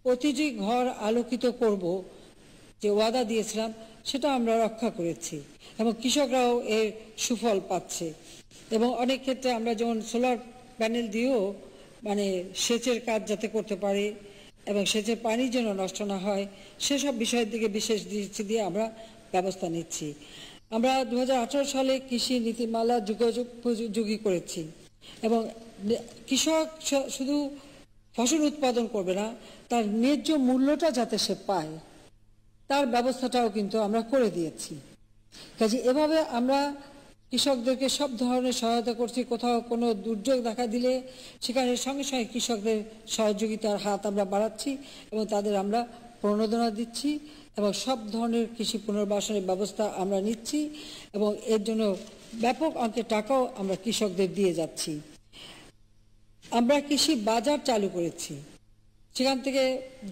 প্রতিটি ঘর আলোকিত করব যে ওয়াদা দিয়েছিলাম সেটা আমরা রক্ষা করেছি এবং কৃষকরাও এর সুফল পাচ্ছে। এবং অনেক ক্ষেত্রে আমরা যেমন সোলার প্যানেল দিয়েও মানে সেচের কাজ যাতে করতে পারে এবং সেচের পানি যেন নষ্ট না হয় সেসব বিষয়ের দিকে বিশেষ দৃষ্টি দিয়ে আমরা ব্যবস্থা নিচ্ছি। আমরা 2018 সালে কৃষি নীতিমালা যুগোপযোগী করেছি এবং কৃষক শুধু ফসল উৎপাদন করবে না, তার ন্যায্য মূল্যটা যাতে সে পায় তার ব্যবস্থাটাও কিন্তু আমরা করে দিয়েছি। কাজে এভাবে আমরা কৃষকদেরকে সব ধরনের সহায়তা করছি। কোথাও কোনো দুর্যোগ দেখা দিলে সেখানে সঙ্গে সঙ্গে কৃষকদের সহযোগিতার হাত আমরা বাড়াচ্ছি এবং তাদের আমরা প্রণোদনা দিচ্ছি এবং সব ধরনের কৃষি পুনর্বাসনের ব্যবস্থা আমরা নিচ্ছি এবং এর জন্য ব্যাপক অঙ্কের টাকাও আমরা কৃষকদের দিয়ে যাচ্ছি। আমরা কৃষি বাজার চালু করেছি, সেখান থেকে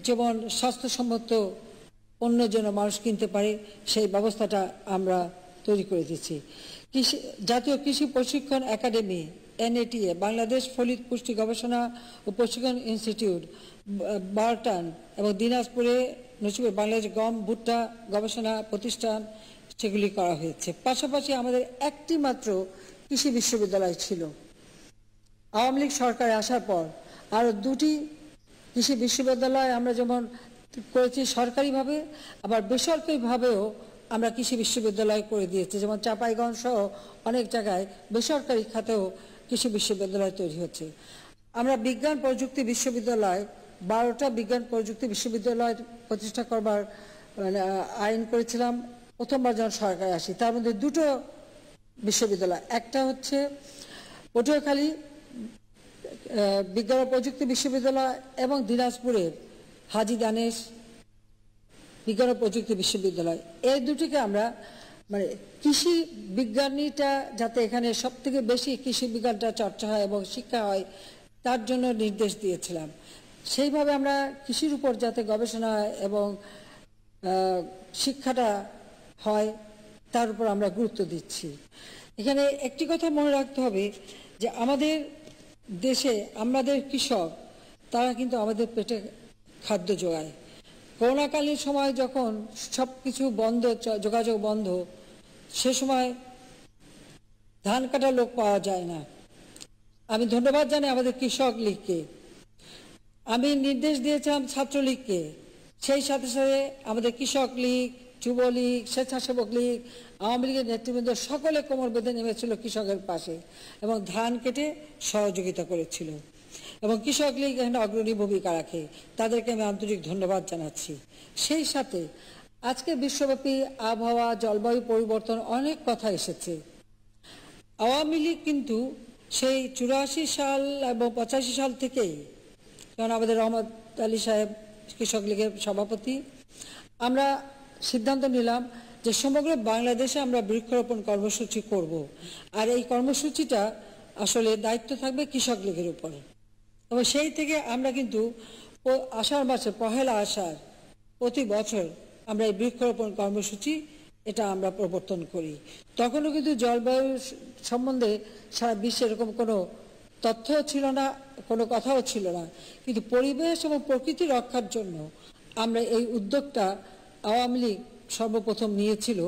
যেমন স্বাস্থ্যসম্মত পণ্য যেন মানুষ কিনতে পারে সেই ব্যবস্থাটা আমরা তৈরি করে দিচ্ছি। জাতীয় কৃষি প্রশিক্ষণ একাডেমি NATA, বাংলাদেশ ফলিত পুষ্টি গবেষণা ও প্রশিক্ষণ ইনস্টিটিউট, বারটান এবং দিনাজপুরে নসিবের বাংলাদেশ গম ভুট্টা গবেষণা প্রতিষ্ঠান সেগুলি করা হয়েছে। পাশাপাশি আমাদের একটি মাত্র কৃষি বিশ্ববিদ্যালয় ছিল। আওয়ামী লীগ সরকারে আসার পর আরও দুটি কৃষি বিশ্ববিদ্যালয় আমরা যেমন করেছি সরকারিভাবে, আবার বেসরকারিভাবেও আমরা কৃষি বিশ্ববিদ্যালয় করে দিয়েছি। যেমন চাঁপাইগঞ্জ সহ অনেক জায়গায় বেসরকারি খাতেও কৃষি বিশ্ববিদ্যালয় তৈরি হচ্ছে। আমরা বিজ্ঞান প্রযুক্তি বিশ্ববিদ্যালয় 12টা বিজ্ঞান প্রযুক্তি বিশ্ববিদ্যালয় প্রতিষ্ঠা করবার আইন করেছিলাম প্রথমবার যখন সরকারে আসি। তার মধ্যে দুটো বিশ্ববিদ্যালয়, একটা হচ্ছে পটুয়াখালী বিজ্ঞান ও প্রযুক্তি বিশ্ববিদ্যালয় এবং দিনাজপুরের হাজী দানেশ বিজ্ঞান ও প্রযুক্তি বিশ্ববিদ্যালয়। এই দুটিকে আমরা মানে কৃষি বিজ্ঞানীটা যাতে এখানে সব থেকে বেশি কৃষি বিজ্ঞানটা চর্চা হয় এবং শিক্ষা হয় তার জন্য নির্দেশ দিয়েছিলাম। সেইভাবে আমরা কৃষির উপর যাতে গবেষণা এবং শিক্ষাটা হয় তার উপর আমরা গুরুত্ব দিচ্ছি। এখানে একটি কথা মনে রাখতে হবে যে আমাদের দেশে আমাদের কৃষক তারা কিন্তু আমাদের পেটে খাদ্য যোগায়। করোনাকালীন সময় যখন সব কিছু বন্ধ, যোগাযোগ বন্ধ, সে সময় ধান কাটার লোক পাওয়া যায় না। আমি ধন্যবাদ জানাই আমাদের কৃষক লীগকে। আমি নির্দেশ দিয়েছিলাম ছাত্রলীগকে, সেই সাথে সাথে আমাদের কৃষক লীগ, যুবলীগ, স্বেচ্ছাসেবক লীগ, আওয়ামী লীগের নেতৃবৃন্দ সকলে কোমর বেঁধে নেমেছিল কৃষকের পাশে এবং ধান কেটে সহযোগিতা করেছিল এবং কৃষক লীগ এখানে অগ্রণী ভূমিকা রাখে। তাদেরকে আমি আন্তরিক ধন্যবাদ জানাচ্ছি। সেই সাথে আজকে বিশ্বব্যাপী আবহাওয়া, জলবায়ু পরিবর্তন অনেক কথা এসেছে। আওয়ামী লীগ কিন্তু সেই 84 সাল এবং 85 সাল থেকেই, কারণ আমাদের রহমত আলী সাহেব কৃষক লীগের সভাপতি, আমরা সিদ্ধান্ত নিলাম যে সমগ্র বাংলাদেশে আমরা বৃক্ষরোপণ কর্মসূচি করব। আর এই কর্মসূচিটা আসলে দায়িত্ব থাকবে কৃষক লীগের উপরে। এবং সেই থেকে আমরা কিন্তু আষাঢ় মাসে 1 আষাঢ় প্রতি বছর আমরা এই বৃক্ষরোপণ কর্মসূচি এটা আমরা প্রবর্তন করি। তখনও কিন্তু জলবায়ু সম্বন্ধে সারা বিশ্বে এরকম কোনো তথ্য ছিল না, কোনো কথাও ছিল না, কিন্তু পরিবেশ এবং প্রকৃতি রক্ষার জন্য আমরা এই উদ্যোগটা আওয়ামী লীগ সর্বপ্রথম নিয়েছিল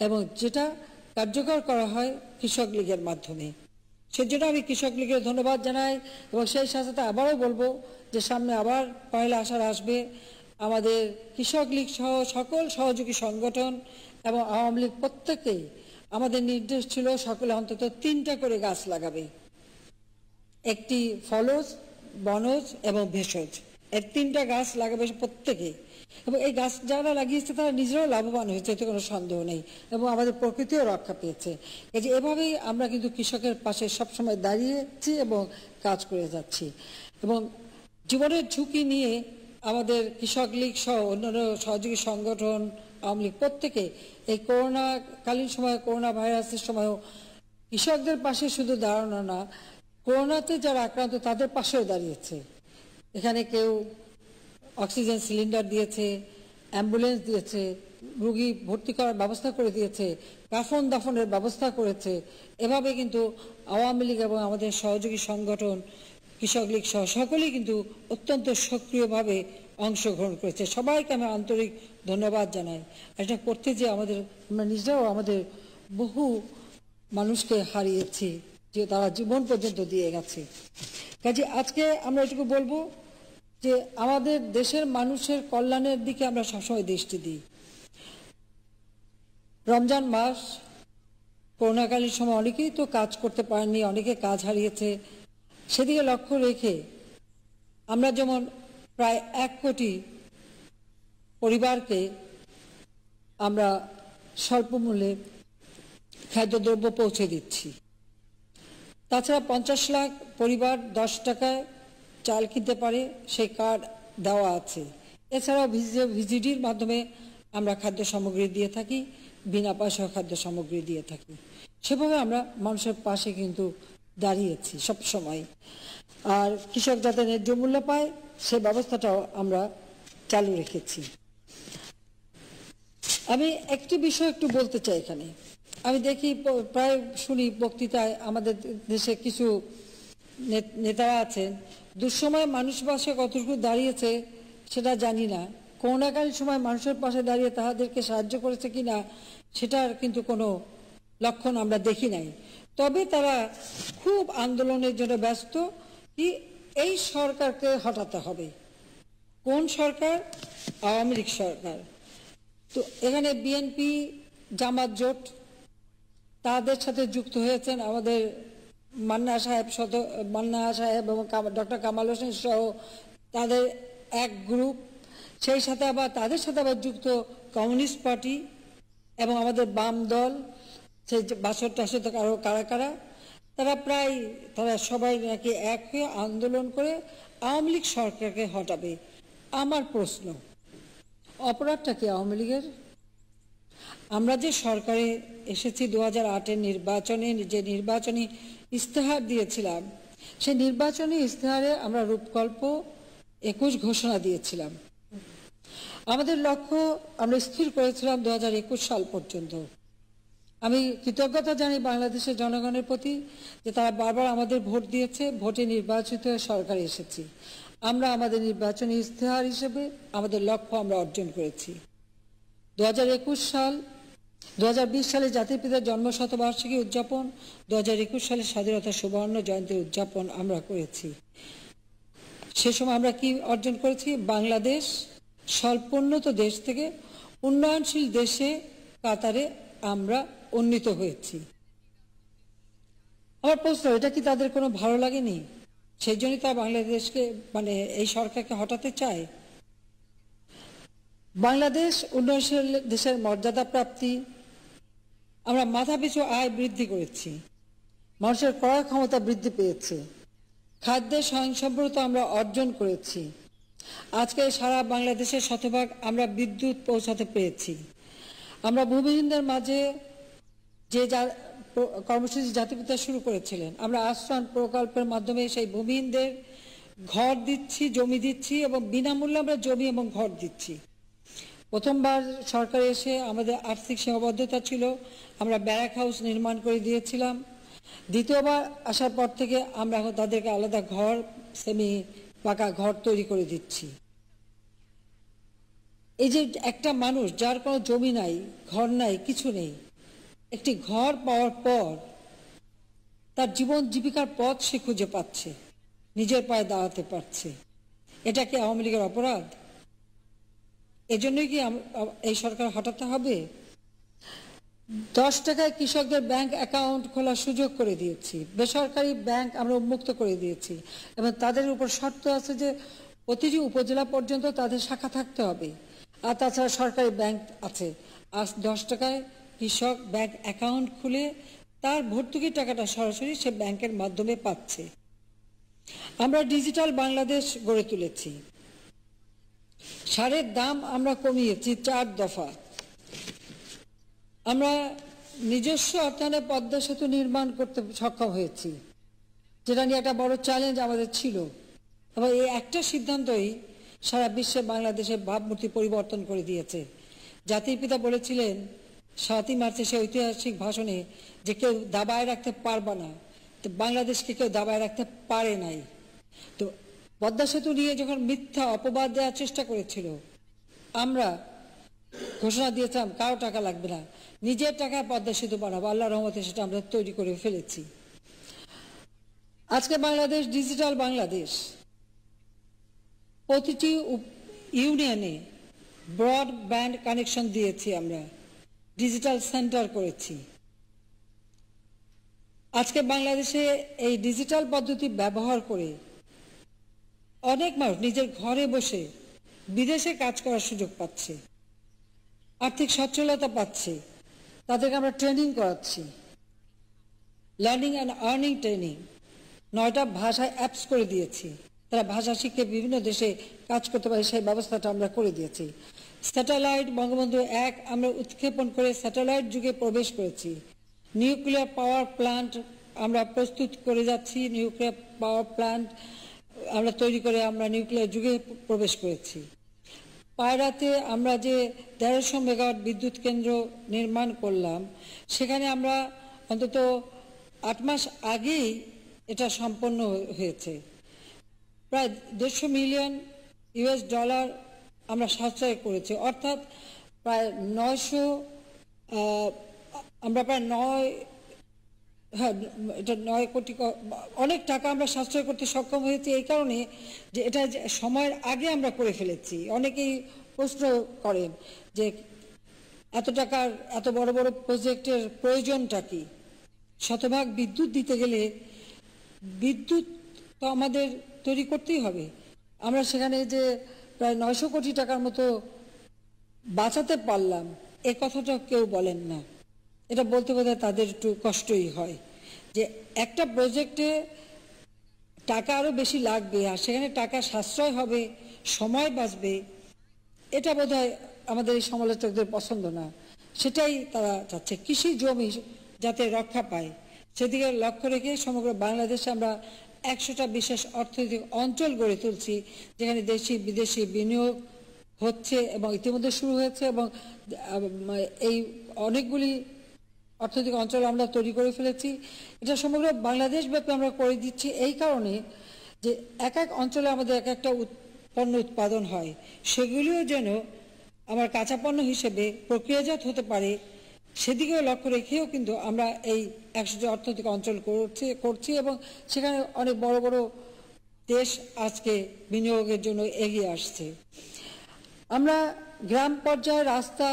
এবং যেটা কার্যকর করা হয় কৃষক লীগের মাধ্যমে। সেজন্য আমি কৃষক লীগের ধন্যবাদ জানাই এবং সেই সাথে আবারও বলবো যে সামনে আবার 1 আষাঢ় আসবে। আমাদের কৃষক লীগ সহ সকল সহযোগী সংগঠন এবং আওয়ামী লীগ প্রত্যেকেই আমাদের নির্দেশ ছিল সকলে অন্তত 3টা করে গাছ লাগাবে, একটি ফলজ, বনজ এবং ভেষজ, এর 3টা গাছ লাগাবে প্রত্যেকে। এবং এই গাছ যারা লাগিয়েছে তারা নিজেরাও লাভবান হয়েছে, এতে কোনো সন্দেহ নেই, এবং আমাদের প্রকৃতিও রক্ষা পেয়েছে। এই যে এভাবেই আমরা কিন্তু কৃষকের পাশে সবসময় দাঁড়িয়েছি এবং কাজ করে যাচ্ছি। এবং জীবনের ঝুঁকি নিয়ে আমাদের কৃষক লীগ সহ অন্যান্য সহযোগী সংগঠন, আওয়ামী লীগ প্রত্যেকে এই করোনাকালীন সময়ে, করোনা ভাইরাসের সময়ও কৃষকদের পাশে শুধু দাঁড়ানো না, করোনাতে যারা আক্রান্ত তাদের পাশেও দাঁড়িয়েছে। এখানে কেউ অক্সিজেন সিলিন্ডার দিয়েছে, অ্যাম্বুলেন্স দিয়েছে, রোগী ভর্তি করার ব্যবস্থা করে দিয়েছে, কাফন দাফনের ব্যবস্থা করেছে। এভাবে কিন্তু আওয়ামী লীগ এবং আমাদের সহযোগী সংগঠন কৃষক লীগ সহ সকলেই কিন্তু অত্যন্ত সক্রিয়ভাবে অংশগ্রহণ করেছে। সবাইকে আমি আন্তরিক ধন্যবাদ জানাই। এটা করতে যে আমরা নিজেরাও আমাদের বহু মানুষকে হারিয়েছি, যে তারা জীবন পর্যন্ত দিয়ে গেছে। কাজে আজকে আমরা এটুকু বলবো যে আমাদের দেশের মানুষের কল্যাণের দিকে আমরা সবসময় দৃষ্টি দিই। রমজান মাস, করোনাকালীন সময় অনেকেই তো কাজ করতে পারেননি, অনেকে কাজ হারিয়েছে, সেদিকে লক্ষ্য রেখে আমরা যেমন প্রায় 1 কোটি পরিবারকে আমরা স্বল্প মূল্যে খাদ্যদ্রব্য পৌঁছে দিচ্ছি। তাছাড়া 50 লাখ পরিবার 10 টাকায় চাল কিনতে পারে, সেই কার্ড দেওয়া আছে। এছাড়াও ভিজিডির মাধ্যমে আমরা খাদ্য সামগ্রী দিয়ে থাকি, বিনা পয়সা খাদ্য সামগ্রী দিয়ে থাকি। সেভাবে আমরা মানুষের পাশে কিন্তু দাঁড়িয়েছি সব সময়। আর কৃষক যাতে ন্যায্য মূল্য পায় সে ব্যবস্থাটাও আমরা চালু রেখেছি। আমি একটি বিষয় একটু বলতে চাই এখানে। আমি দেখি, প্রায় শুনি বক্তৃতায়, আমাদের দেশে কিছু নেতারা আছেন, দুঃসময়ে মানুষ পাশে কতটুকু দাঁড়িয়েছে সেটা জানি না, করোনাকালীন সময় মানুষের পাশে দাঁড়িয়ে তাদেরকে সাহায্য করেছে কিনা সেটার কিন্তু কোনো লক্ষণ আমরা দেখি নাই। তবে তারা খুব আন্দোলনের জন্য ব্যস্ত, কি এই সরকারকে হটাতে হবে। কোন সরকার? আওয়ামী লীগ সরকার। তো এখানে বিএনপি, জামাত জোট, তাদের সাথে যুক্ত হয়েছেন আমাদের মান্না সাহেব এবং ডক্টর কামাল হোসেন সহ তাদের এক গ্রুপ। সেই সাথে আবার তাদের সাথে আবার যুক্ত কমিউনিস্ট পার্টি এবং আমাদের বাম দল, সেই 62 আরও কারা কারা, তারা সবাই নাকি এক হয়ে আন্দোলন করে আওয়ামী লীগ সরকারকে হটাবে। আমার প্রশ্ন, অপরাধটা কি আওয়ামী লীগের? আমরা যে সরকারে এসেছি 2008-এর নির্বাচনে, যে নির্বাচনী ইস্তেহার দিয়েছিলাম, সেই নির্বাচনী ইস্তেহারে আমরা রূপকল্প 21 ঘোষণা দিয়েছিলাম। আমাদের লক্ষ্য আমরা স্থির করেছিলাম 2021 সাল পর্যন্ত। আমি কৃতজ্ঞতা জানাই বাংলাদেশের জনগণের প্রতি যে তারা বারবার আমাদের ভোট দিয়েছে, ভোটে নির্বাচিত সরকারে এসেছি। আমরা আমাদের নির্বাচনী ইস্তেহার হিসেবে আমাদের লক্ষ্য আমরা অর্জন করেছি। 2020 সালে জাতির পিতার জন্মশতবার্ষিকী উদযাপন, 2021 সালে স্বাধীনতা সুবর্ণ জয়ন্তী উদযাপন আমরা করেছি। সে সময় আমরা কি অর্জন করেছি? বাংলাদেশ স্বল্পোন্নত দেশ থেকে উন্নয়নশীল দেশে কাতারে আমরা উন্নীত হয়েছি। আমার প্রশ্ন, এটা কি তাদের কোনো ভালো লাগেনি? সেই জন্যই তারা বাংলাদেশকে, এই সরকারকে হটাতে চায়। বাংলাদেশ উন্নয়নশীল দেশের মর্যাদা প্রাপ্তি, আমরা মাথাপিছু আয় বৃদ্ধি করেছি, মানুষের ক্রয় ক্ষমতা বৃদ্ধি পেয়েছে, খাদ্যের স্বয়ংসম্পূর্ণতা আমরা অর্জন করেছি। আজকে সারা বাংলাদেশের শতভাগ আমরা বিদ্যুৎ পৌঁছাতে পেরেছি। আমরা ভূমিহীনদের মাঝে যে কর্মসূচি জাতিপিতা শুরু করেছিলেন, আমরা আশ্রয় প্রকল্পের মাধ্যমে সেই ভূমিহীনদের ঘর দিচ্ছি, জমি দিচ্ছি, এবং বিনামূল্যে আমরা জমি এবং ঘর দিচ্ছি। প্রথমবার সরকারে এসে আমাদের আর্থিক সীমাবদ্ধতা ছিল, আমরা ব্যারাক হাউস নির্মাণ করে দিয়েছিলাম। দ্বিতীয়বার আসার পর থেকে আমরা এখন তাদেরকে আলাদা ঘর, সেমি পাকা ঘর তৈরি করে দিচ্ছি। এই যে একটা মানুষ যার কোনো জমি নাই, ঘর নাই, কিছু নেই, একটি ঘর পাওয়ার পর তার জীবন জীবিকার পথ সে খুঁজে পাচ্ছে, নিজের পায়ে দাঁড়াতে পারছে। এটা কি আওয়ামী লীগের অপরাধ? এজন্যই কি এই সরকার হটাতে হবে? 10 টাকায় কৃষকদের ব্যাংক অ্যাকাউন্ট খোলার সুযোগ করে দিয়েছি, বেসরকারি ব্যাংক আমরা উন্মুক্ত করে দিয়েছি, এবং তাদের উপর শর্ত আছে যে প্রতিটি উপজেলা পর্যন্ত তাদের শাখা থাকতে হবে। আর তাছাড়া সরকারি ব্যাংক আছে। আজ 10 টাকায় কৃষক ব্যাংক অ্যাকাউন্ট খুলে তার ভর্তুকির টাকাটা সরাসরি সে ব্যাংকের মাধ্যমে পাচ্ছে। আমরা ডিজিটাল বাংলাদেশ গড়ে তুলেছি। সারের দাম আমরা কমিয়েছি 4 দফা। আমরা নিজস্ব অর্থায়নে পদ্মা সেতু নির্মাণ করতে সক্ষম হয়েছি, যেটা নিয়ে একটা বড় চ্যালেঞ্জ আমাদের ছিল। এবং এই একটা সিদ্ধান্তই সারা বিশ্বে বাংলাদেশের ভাবমূর্তি পরিবর্তন করে দিয়েছে। জাতির পিতা বলেছিলেন 7ই মার্চে সে ঐতিহাসিক ভাষণে যে কেউ দাবায় রাখতে পারবে না, তো বাংলাদেশকে কেউ দাবায় রাখতে পারে নাই। তো পদ্মা সেতু নিয়ে যখন মিথ্যা অপবাদ দেওয়ার চেষ্টা করেছিল, আমরা ঘোষণা দিয়েছিলাম কারো টাকা লাগবে না, নিজের টাকায় পদ্মা সেতু বানাবো। আল্লাহর রহমতে সেটা আমরা তৈরি করে ফেলেছি। আজকে বাংলাদেশ ডিজিটাল বাংলাদেশ। প্রতিটি ইউনিয়নে ব্রডব্যান্ড কানেকশন দিয়েছি, আমরা ডিজিটাল সেন্টার করেছি। আজকে বাংলাদেশে এই ডিজিটাল পদ্ধতি ব্যবহার করে অনেক মানুষ নিজের ঘরে বসে বিদেশে কাজ করার সুযোগ পাচ্ছে, আর্থিক সচ্ছলতা পাচ্ছে। তাদেরকে আমরা ট্রেনিং করাচ্ছি, লার্নিং অ্যান্ড আর্নিং ট্রেনিং। 9টা ভাষায় অ্যাপস করে দিয়েছি, তারা ভাষা শিখে বিভিন্ন দেশে কাজ করতে পারে, সেই ব্যবস্থাটা আমরা করে দিয়েছি। স্যাটেলাইট বঙ্গবন্ধু 1 আমরা উৎক্ষেপণ করে স্যাটেলাইট যুগে প্রবেশ করেছি। নিউক্লিয়ার পাওয়ার প্ল্যান্ট আমরা প্রস্তুত করে যাচ্ছি, নিউক্লিয়ার পাওয়ার প্ল্যান্ট আমরা তৈরি করে আমরা নিউক্লিয়ার যুগে প্রবেশ করেছি। পায়রাতে আমরা যে 1300 মেগাওয়াট বিদ্যুৎ কেন্দ্র নির্মাণ করলাম, সেখানে আমরা অন্তত 8 মাস আগেই এটা সম্পন্ন হয়েছে। প্রায় $150 মিলিয়ন আমরা সাশ্রয় করেছি, অর্থাৎ প্রায় 900 আমরা প্রায় 9 কোটি অনেক টাকা আমরা সাশ্রয় করতে সক্ষম হয়েছি। এই কারণে যে এটা সময়ের আগে আমরা করে ফেলেছি। অনেকেই প্রশ্ন করেন যে এত টাকার এত বড় বড় প্রজেক্টের প্রয়োজনটা কি? শতভাগ বিদ্যুৎ দিতে গেলে বিদ্যুৎ তো আমাদের তৈরি করতেই হবে। আমরা সেখানে যে প্রায় 900 কোটি টাকার মতো বাঁচাতে পারলাম, এ কথাটা কেউ বলেন না। এটা বলতে বোধহয় তাদের একটু কষ্টই হয় যে একটা প্রজেক্টে টাকা আরো বেশি লাগবে আর সেখানে টাকা সাশ্রয় হবে, সময় বাঁচবে, এটা বোধহয় আমাদের এই সমালোচকদের পছন্দ না। সেটাই তারা চাচ্ছে, কৃষি জমি যাতে রক্ষা পায় সেদিকে লক্ষ্য রেখে সমগ্র বাংলাদেশে আমরা 100টা বিশেষ অর্থনৈতিক অঞ্চল গড়ে তুলছি, যেখানে দেশি বিদেশি বিনিয়োগ হচ্ছে এবং ইতিমধ্যে শুরু হয়েছে। এবং এই অনেকগুলি অর্থনৈতিক অঞ্চল আমরা তৈরি করে ফেলেছি। এটা সমগ্র বাংলাদেশ ব্যাপী আমরা করে দিচ্ছি এই কারণে যে এক এক অঞ্চলে আমাদের এক একটা পণ্য উৎপাদন হয়, সেগুলিও যেন আমার কাঁচা পণ্য হিসেবে প্রক্রিয়াজাত হতে পারে, সেদিকেও লক্ষ্য রেখেও কিন্তু আমরা এই 100টি অর্থনৈতিক অঞ্চল করছি এবং সেখানে অনেক বড় বড় দেশ আজকে বিনিয়োগের জন্য এগিয়ে আসছে। আমরা গ্রাম পর্যায়ে রাস্তা,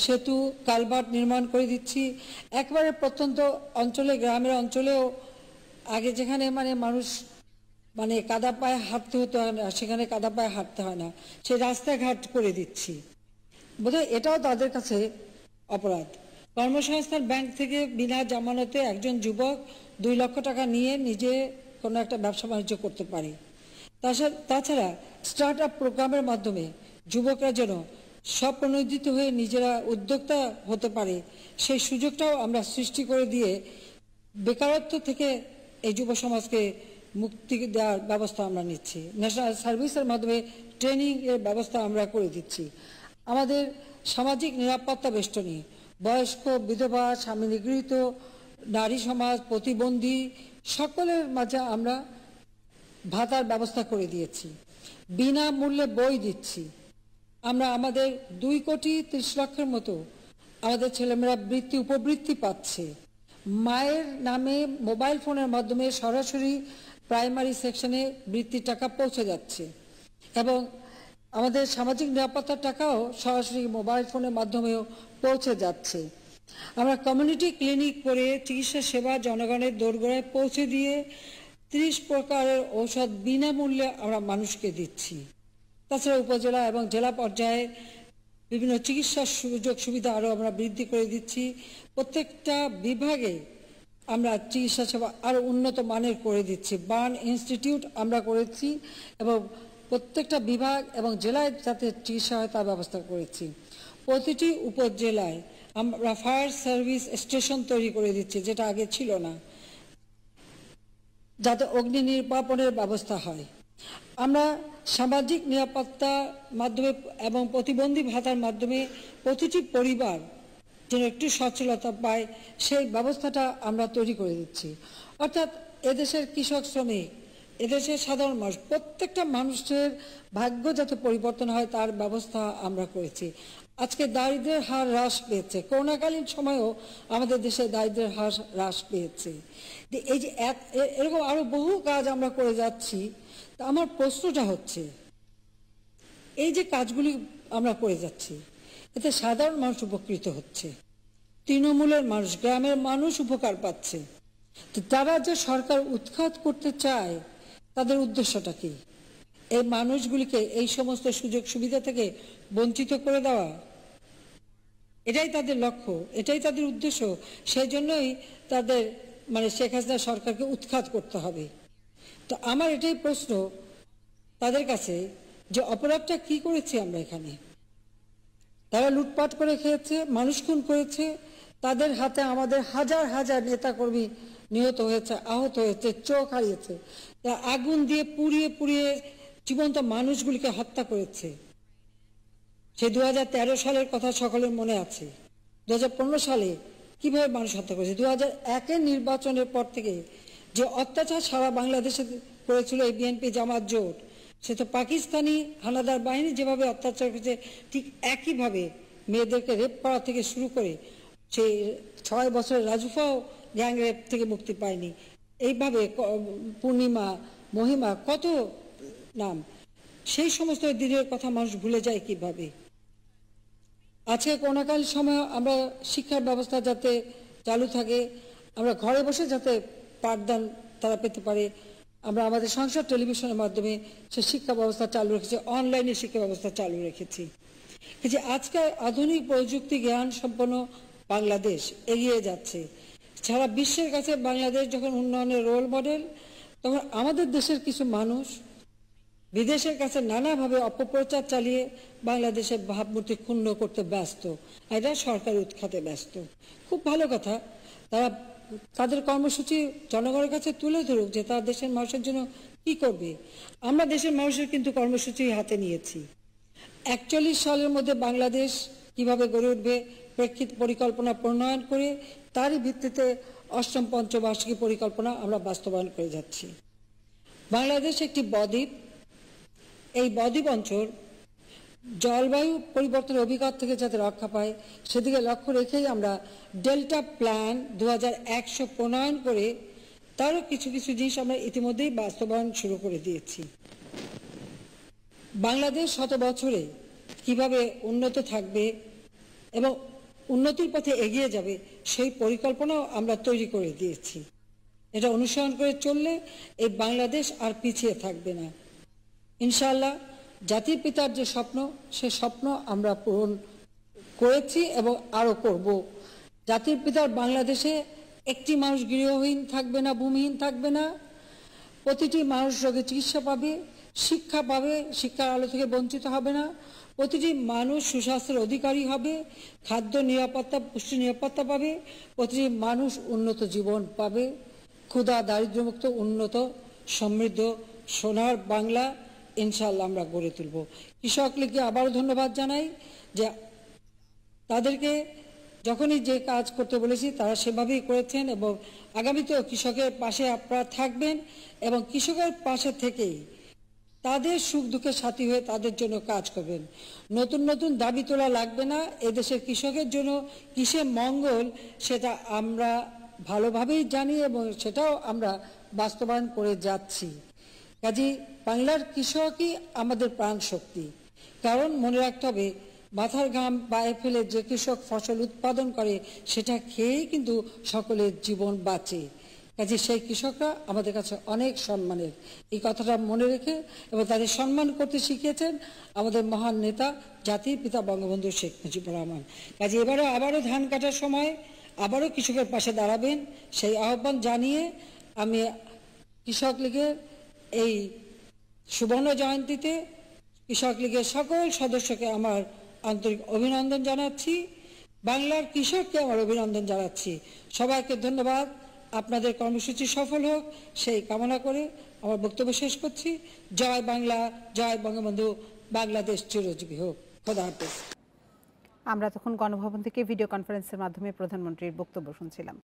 সেতু, কালভার্ট নির্মাণ করে দিচ্ছি। একবারে প্রত্যন্ত অঞ্চলে, গ্রামের অঞ্চলেও আগে যেখানে মানুষ কাদা পায়ে হাঁটতে হতো না, সেখানে কাদা পায়ে হাঁটতে হয় না, সেই রাস্তাঘাট করে দিচ্ছি। বোধহয় এটাও তাদের কাছে অপরাধ। কর্মসংস্থান ব্যাংক থেকে বিনা জামানতে একজন যুবক 2 লক্ষ টাকা নিয়ে নিজে কোনো একটা ব্যবসা বাণিজ্য করতে পারে। তাছাড়া স্টার্ট আপ প্রোগ্রামের মাধ্যমে যুবকরা যেন স্বপ্রণোদিত হয়ে নিজেরা উদ্যোক্তা হতে পারে, সেই সুযোগটাও আমরা সৃষ্টি করে দিয়ে বেকারত্ব থেকে এই যুব সমাজকে মুক্তি দেওয়ার ব্যবস্থা আমরা নিচ্ছি। ন্যাশনাল সার্ভিসের মাধ্যমে ট্রেনিং এর ব্যবস্থা আমরা করে দিচ্ছি। আমাদের সামাজিক নিরাপত্তা বেষ্টনী, বয়স্ক, বিধবা, স্বামী নিগৃহীত, নারী সমাজ, প্রতিবন্ধী সকলের মাঝে আমরা ভাতার ব্যবস্থা করে দিয়েছি। বিনামূল্যে বই দিচ্ছি। আমরা আমাদের 2,30,00,000 মতো আমাদের ছেলেমেয়েরা উপবৃত্তি পাচ্ছে। মায়ের নামে মোবাইল ফোনের মাধ্যমে সরাসরি প্রাইমারি সেকশনে বৃত্তির টাকা পৌঁছে যাচ্ছে এবং আমাদের সামাজিক নিরাপত্তার টাকাও সরাসরি মোবাইল ফোনের মাধ্যমেও পৌঁছে যাচ্ছে। আমরা কমিউনিটি ক্লিনিক করে চিকিৎসা সেবা জনগণের দোরগোড়ায় পৌঁছে দিয়ে 30 প্রকারের ঔষধ বিনামূল্যে আমরা মানুষকে দিচ্ছি। তাছাড়া উপজেলা এবং জেলা পর্যায়ে বিভিন্ন চিকিৎসার সুযোগ সুবিধা আরও আমরা বৃদ্ধি করে দিচ্ছি। প্রত্যেকটা বিভাগে আমরা চিকিৎসা সেবা আরও উন্নত মানের করে দিচ্ছি। বার্ন ইনস্টিটিউট আমরা করেছি এবং প্রত্যেকটা বিভাগ এবং জেলায় যাতে চিকিৎসা হয় তার ব্যবস্থা করেছি। প্রতিটি উপজেলায় আমরা ফায়ার সার্ভিস স্টেশন তৈরি করে দিচ্ছি, যেটা আগে ছিল না, যাতে অগ্নি নির্বাপনের ব্যবস্থা হয়। আমরা সামাজিক নিরাপত্তার মাধ্যমে এবং প্রতিবন্ধী ভাতার মাধ্যমে প্রতিটি পরিবার যেন একটু সচ্ছলতা পায় সেই ব্যবস্থাটা আমরা তৈরি করে দিচ্ছি। অর্থাৎ এদেশের কৃষক শ্রমিক, এদেশের সাধারণ মানুষ, প্রত্যেকটা মানুষের ভাগ্য যাতে পরিবর্তন হয় তার ব্যবস্থা আমরা করেছি। আজকে দারিদ্র্যের হার হ্রাস পেয়েছে, করোনাকালীন সময়েও আমাদের দেশে দারিদ্র্যের হার হ্রাস পেয়েছে। এই যে এরকম আরো বহু কাজ আমরা করে যাচ্ছি। তা আমার প্রশ্নটা হচ্ছে, এই যে কাজগুলি আমরা করে যাচ্ছি এতে সাধারণ মানুষ উপকৃত হচ্ছে, তৃণমূলের মানুষ, গ্রামের মানুষ উপকার পাচ্ছে, তো তারা যে সরকার উৎখাত করতে চায় তাদের উদ্দেশ্যটা কি? এই মানুষগুলিকে এই সমস্ত সুযোগ সুবিধা থেকে বঞ্চিত করে দেওয়া, এটাই তাদের লক্ষ্য, এটাই তাদের উদ্দেশ্য। সেই জন্যই তাদের শেখ হাসিনা সরকারকে উৎখাত করতে হবে। তো আমার এটাই প্রশ্ন তাদের কাছে যে অপরাধটা কি করেছি আমরা এখানে? তারা লুটপাট করে খেয়েছে, মানুষ খুন করেছে, তাদের হাতে আমাদের হাজার হাজার নেতাকর্মী নিহত হয়েছে, আহত হয়েছে, চোখ হারিয়েছে, আগুন দিয়ে পুড়িয়ে পুড়িয়ে জীবন্ত মানুষগুলিকে হত্যা করেছে। সেই 2013 সালের কথা সকলের মনে আছে। 2015 সালে কিভাবে মানুষ হত্যা করেছে। 2001-এর নির্বাচনের পর থেকে যে অত্যাচার সারা বাংলাদেশে করেছিল এই বিএনপি জামাত জোট, সে তো পাকিস্তানি হানাদার বাহিনী যেভাবে অত্যাচার করেছে ঠিক একইভাবে মেয়েদেরকে রেপ করা থেকে শুরু করে সেই 6 বছরের রাজুফাও গ্যাং রেপ থেকে মুক্তি পায়নি। এইভাবে পূর্ণিমা, মহিমা, কত নাম, সেই সমস্ত দিনের কথা মানুষ ভুলে যায় কিভাবে? আজকে করোনাকালীন সময় আমরা শিক্ষার ব্যবস্থা যাতে চালু থাকে, আমরা ঘরে বসে যাতে পাঠদান তারা পেতে পারে, আমরা আমাদের সংসদ টেলিভিশনের মাধ্যমে সে শিক্ষা ব্যবস্থা চালু রেখেছি, অনলাইনে শিক্ষা ব্যবস্থা চালু রেখেছি। যে আজকে আধুনিক প্রযুক্তি জ্ঞান সম্পন্ন বাংলাদেশ এগিয়ে যাচ্ছে, সারা বিশ্বের কাছে বাংলাদেশ যখন উন্নয়নের রোল মডেল, তখন আমাদের দেশের কিছু মানুষ বিদেশের কাছে নানাভাবে অপপ্রচার চালিয়ে বাংলাদেশের ভাবমূর্তি ক্ষুণ্ণ করতে ব্যস্ত, এটা সরকার উৎখাতে ব্যস্ত। খুব ভালো কথা, তারা তাদের কর্মসূচি জনগণের কাছে তুলে ধরুক যে তারা দেশের মানুষের জন্য কি করবে। আমরা দেশের মানুষের কিন্তু কর্মসূচি হাতে নিয়েছি। 41 সালের মধ্যে বাংলাদেশ কিভাবে গড়ে উঠবে প্রেক্ষিত পরিকল্পনা প্রণয়ন করে তারই ভিত্তিতে 8ম পঞ্চবার্ষিকী পরিকল্পনা আমরা বাস্তবায়ন করে যাচ্ছি। বাংলাদেশ একটি বদ্বীপ, এই বদ্বীপ অঞ্চল জলবায়ু পরিবর্তনের অভিঘাত থেকে যাতে রক্ষা পায় সেদিকে লক্ষ্য রেখেই আমরা ডেল্টা প্ল্যান 2100 প্রণয়ন করে তারও কিছু কিছু জিনিস আমরা ইতিমধ্যেই বাস্তবায়ন শুরু করে দিয়েছি। বাংলাদেশ 100 বছরে কিভাবে উন্নত থাকবে এবং উন্নতির পথে এগিয়ে যাবে সেই পরিকল্পনাও আমরা তৈরি করে দিয়েছি। এটা অনুসরণ করে চললে এই বাংলাদেশ আর পিছিয়ে থাকবে না ইনশাআল্লাহ। জাতির পিতার যে স্বপ্ন, সে স্বপ্ন আমরা পূরণ করেছি এবং আরো করব। জাতির পিতার বাংলাদেশে একটি মানুষ গৃহহীন থাকবে না, ভূমিহীন থাকবে না, প্রতিটি মানুষ রোগে চিকিৎসা পাবে, শিক্ষা পাবে, শিক্ষার আলো থেকে বঞ্চিত হবে না, প্রতিটি মানুষ সুস্বাস্থ্যের অধিকারী হবে, খাদ্য নিরাপত্তা, পুষ্টি নিরাপত্তা পাবে, প্রতিটি মানুষ উন্নত জীবন পাবে, ক্ষুধা দারিদ্র্যমুক্ত উন্নত সমৃদ্ধ সোনার বাংলা ইনশাআল্লাহ আমরা গড়ে তুলব। কৃষক লীগকে আবারও ধন্যবাদ জানাই যে তাদেরকে যখনই যে কাজ করতে বলেছি তারা সেভাবেই করেছেন এবং আগামীতেও কৃষকের পাশে আপনারা থাকবেন এবং কৃষকের পাশে থেকেই তাদের সুখ দুঃখের সাথী হয়ে তাদের জন্য কাজ করবেন। নতুন নতুন দাবি তোলা লাগবে না, এদেশের কৃষকের জন্য কিসে মঙ্গল সেটা আমরা ভালোভাবেই জানি এবং সেটাও আমরা বাস্তবায়ন করে যাচ্ছি। কাজেই বাংলার কৃষকই আমাদের প্রাণ শক্তি। কারণ মনে রাখতে হবে, মাথার ঘাম পায়ে ফেলে যে কৃষক ফসল উৎপাদন করে সেটা খেয়েই কিন্তু সকলের জীবন বাঁচে। কাজে সেই কৃষকরা আমাদের কাছে অনেক সম্মানের। এই কথাটা মনে রেখে এবং তাদের সম্মান করতে শিখিয়েছেন আমাদের মহান নেতা জাতির পিতা বঙ্গবন্ধু শেখ মুজিবুর রহমান। কাজে আবারও ধান কাটার সময় আবারও কৃষকের পাশে দাঁড়াবেন সেই আহ্বান জানিয়ে আমি কৃষক লীগের এই সুবর্ণ জয়ন্তীতে কৃষক লীগের সকল সদস্যকে আমার আন্তরিক অভিনন্দন জানাচ্ছি, বাংলার কৃষককে আমার অভিনন্দন জানাচ্ছি। সবাইকে ধন্যবাদ। আপনাদের কর্মসূচি সফল হোক সেই কামনা করে আমার বক্তব্য শেষ করছি। জয় বাংলা, জয় বঙ্গবন্ধু, বাংলাদেশ চিরজীবী হোক। খোদা হাফেজ। আমরা তখন গণভবন থেকে ভিডিও কনফারেন্সের মাধ্যমে প্রধানমন্ত্রীর বক্তব্য শুনছিলাম।